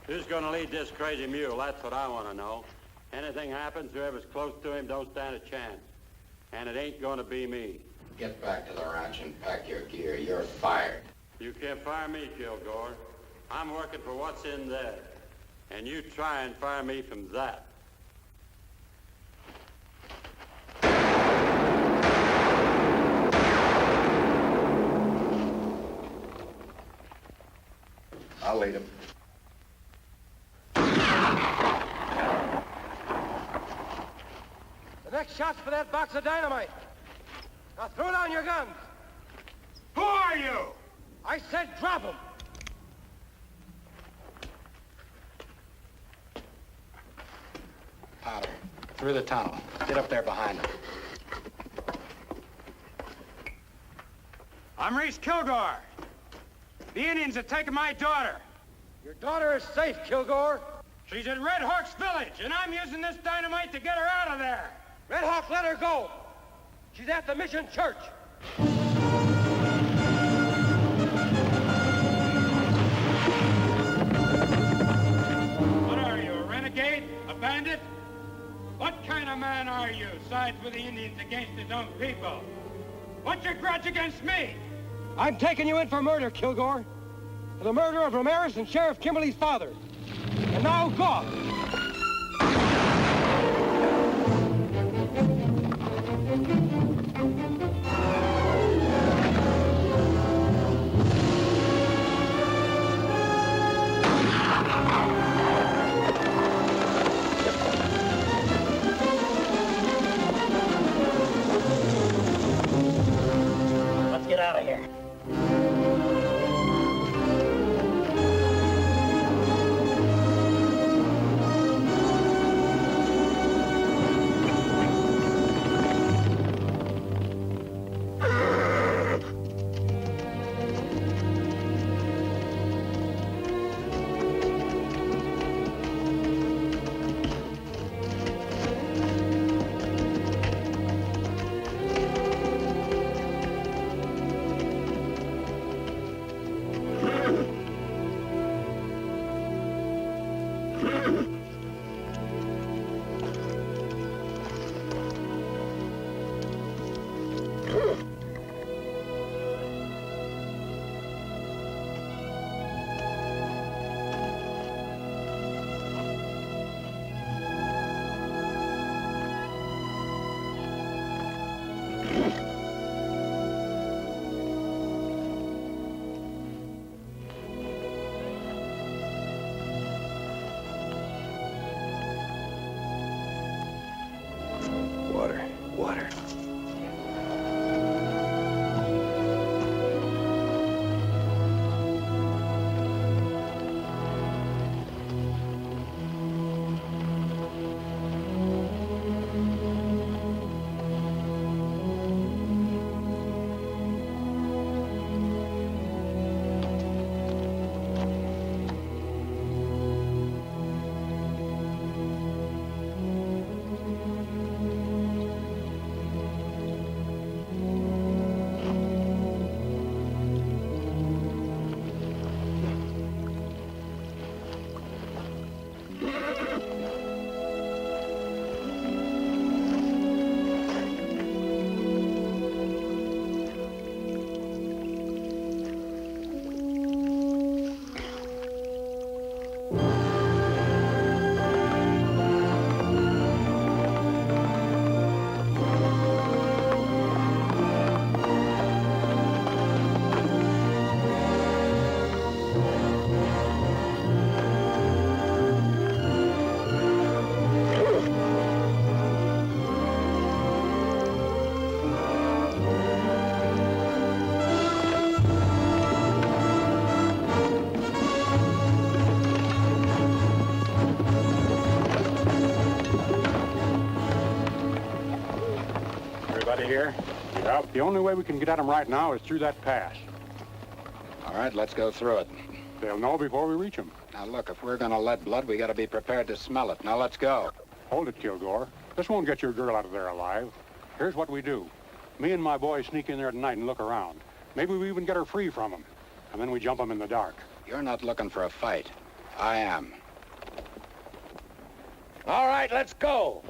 Who's gonna lead this crazy mule? That's what I want to know. Anything happens, whoever's close to him don't stand a chance. And it ain't gonna be me. Get back to the ranch and pack your gear. You're fired. You can't fire me, Kilgore. I'm working for what's in there. And you try and fire me from that. I'll lead him. The next shot's for that box of dynamite. Now throw down your guns. Who are you? I said drop them. Powder. Through the tunnel. Get up there behind them. I'm Reese Kilgore. The Indians have taken my daughter. Your daughter is safe, Kilgore. She's at Red Hawk's village, and I'm using this dynamite to get her out of there. Red Hawk, let her go. She's at the mission church. What are you, a renegade? A bandit? What kind of man are you, sides with the Indians against his own people? What's your grudge against me? I'm taking you in for murder, Kilgore. For the murder of Ramirez and Sheriff Kimberly's father. And now go. Let's get out of here. Water. Here? Yep. The only way we can get at them right now is through that pass. All right, let's go through it. They'll know before we reach them. Now, look, if we're gonna let blood, we gotta be prepared to smell it. Now, let's go. Hold it, Kilgore. This won't get your girl out of there alive. Here's what we do. Me and my boys sneak in there tonight and look around. Maybe we even get her free from them. And then we jump them in the dark. You're not looking for a fight. I am. All right, let's go.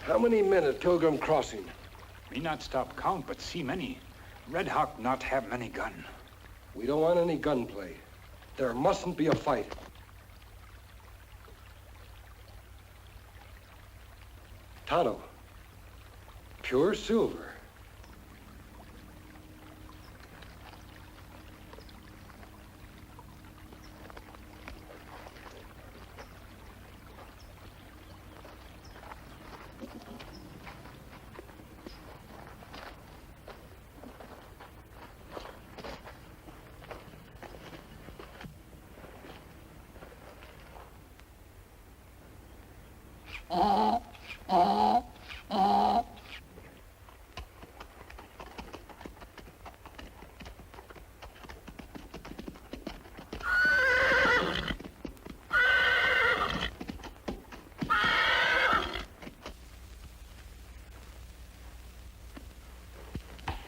How many men at Pilgrim Crossing? Me not stop count, but see many. Red Hawk not have many gun. We don't want any gunplay. There mustn't be a fight. Tonto. Pure silver.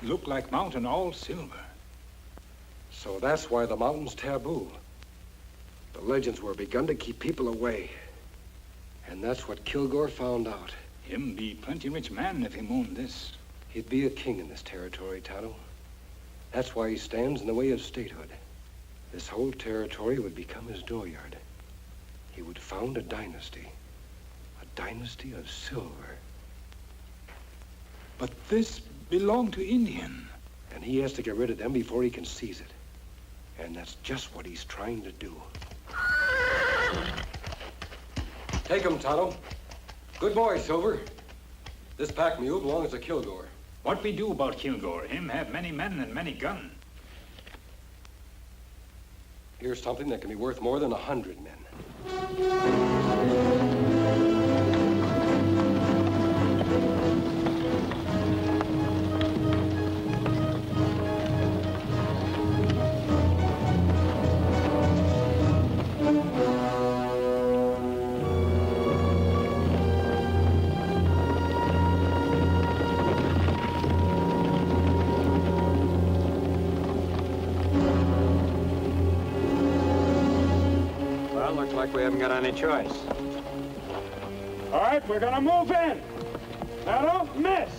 Look like mountain all silver. So that's why the mountain's taboo. The legends were begun to keep people away. And that's what Kilgore found out. Him be plenty rich man if him own this. He'd be a king in this territory, Tonto. That's why he stands in the way of statehood. This whole territory would become his dooryard. He would found a dynasty of silver. But this belonged to Indian. And he has to get rid of them before he can seize it. And that's just what he's trying to do. Take him, Tonto. Good boy, Silver. This pack mule belongs to Kilgore. What we do about Kilgore? Him have many men and many gun. Here's something that can be worth more than 100 men. Like we haven't got any choice. All right, we're gonna move in. Now don't miss.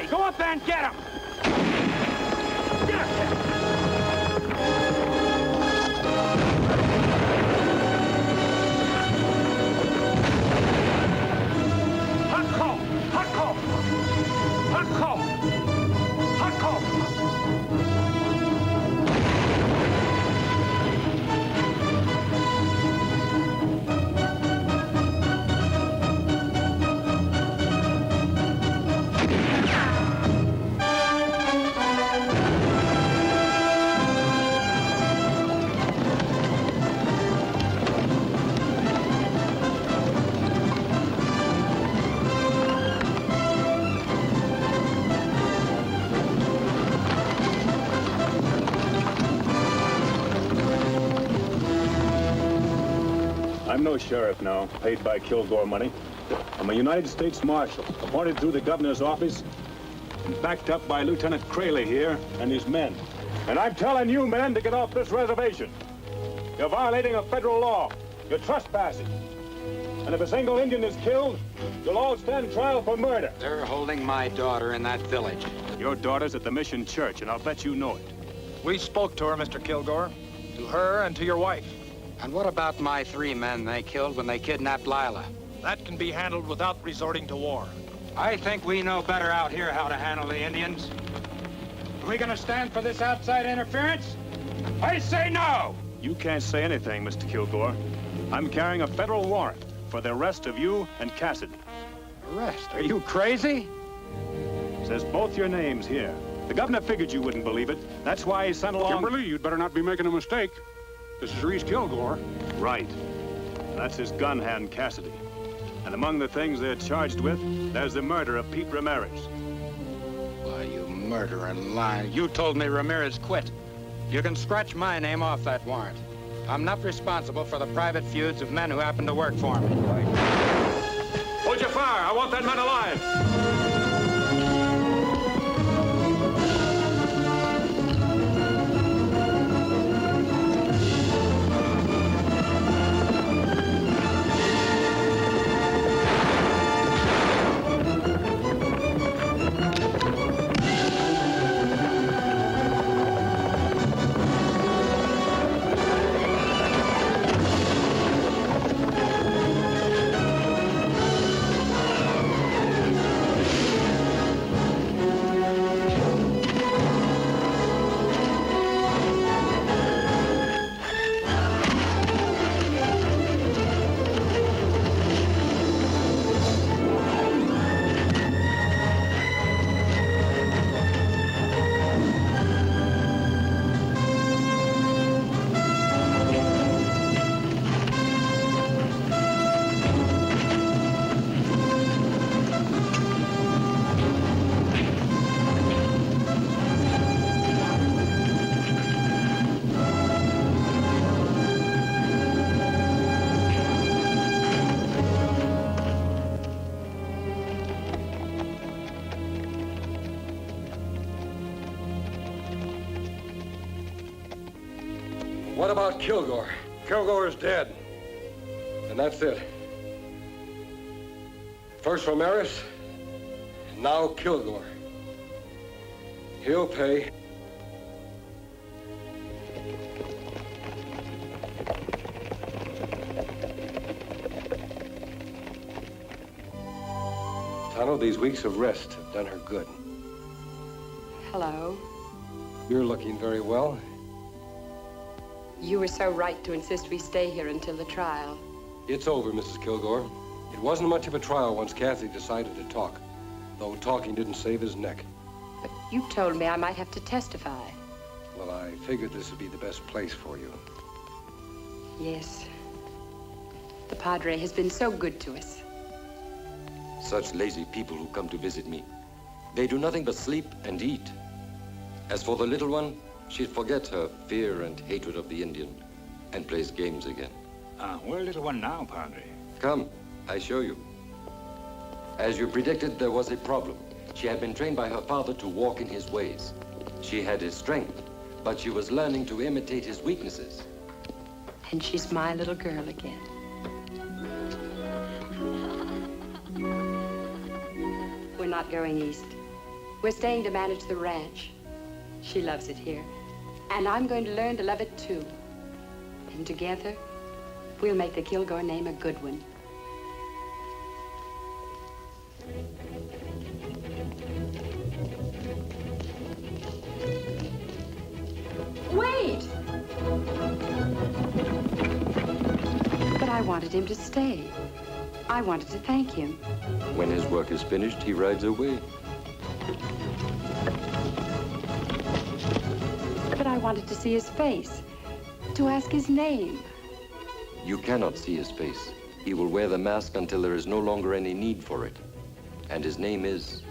Go up there and get him! Get up there! Hot call! Hot call! Hot call! Hot call! no sheriff now, paid by Kilgore money. I'm a United States Marshal, appointed through the governor's office, and backed up by Lieutenant Crayley here and his men. And I'm telling you, men, to get off this reservation. You're violating a federal law. You're trespassing. And if a single Indian is killed, you'll all stand trial for murder. They're holding my daughter in that village. Your daughter's at the mission church, and I'll bet you know it. We spoke to her, Mr. Kilgore. To her and to your wife. And what about my 3 men they killed when they kidnapped Lila? That can be handled without resorting to war. I think we know better out here how to handle the Indians. Are we gonna stand for this outside interference? I say no! You can't say anything, Mr. Kilgore. I'm carrying a federal warrant for the arrest of you and Cassidy. Arrest? Are you crazy? Says both your names here. The governor figured you wouldn't believe it. That's why he sent along... Kimberly, you'd better not be making a mistake. This is Reese Kilgore. Right. That's his gun hand, Cassidy. And among the things they're charged with, there's the murder of Pete Ramirez. Why, you murdering liar. You told me Ramirez quit. You can scratch my name off that warrant. I'm not responsible for the private feuds of men who happen to work for me. Hold your fire. I want that man alive. What about Kilgore? Kilgore is dead. And that's it. First Ramirez, and now Kilgore. He'll pay. Tano, these weeks of rest have done her good. Hello. You're looking very well. You were so right to insist we stay here until the trial. It's over, Mrs. Kilgore. It wasn't much of a trial once Kathy decided to talk, though talking didn't save his neck. But you told me I might have to testify. Well, I figured this would be the best place for you. Yes. The Padre has been so good to us. Such lazy people who come to visit me. They do nothing but sleep and eat. As for the little one, she'd forget her fear and hatred of the Indian and plays games again. Where little one now, Padre? Come, I show you. As you predicted, there was a problem. She had been trained by her father to walk in his ways. She had his strength, but she was learning to imitate his weaknesses. And she's my little girl again. We're not going east. We're staying to manage the ranch. She loves it here. And I'm going to learn to love it too. And together, we'll make the Kilgore name a good one. Wait! But I wanted him to stay. I wanted to thank him. When his work is finished, he rides away. But I wanted to see his face, to ask his name. You cannot see his face. He will wear the mask until there is no longer any need for it. And his name is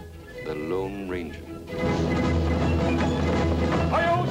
the Lone Ranger. Hi-yo!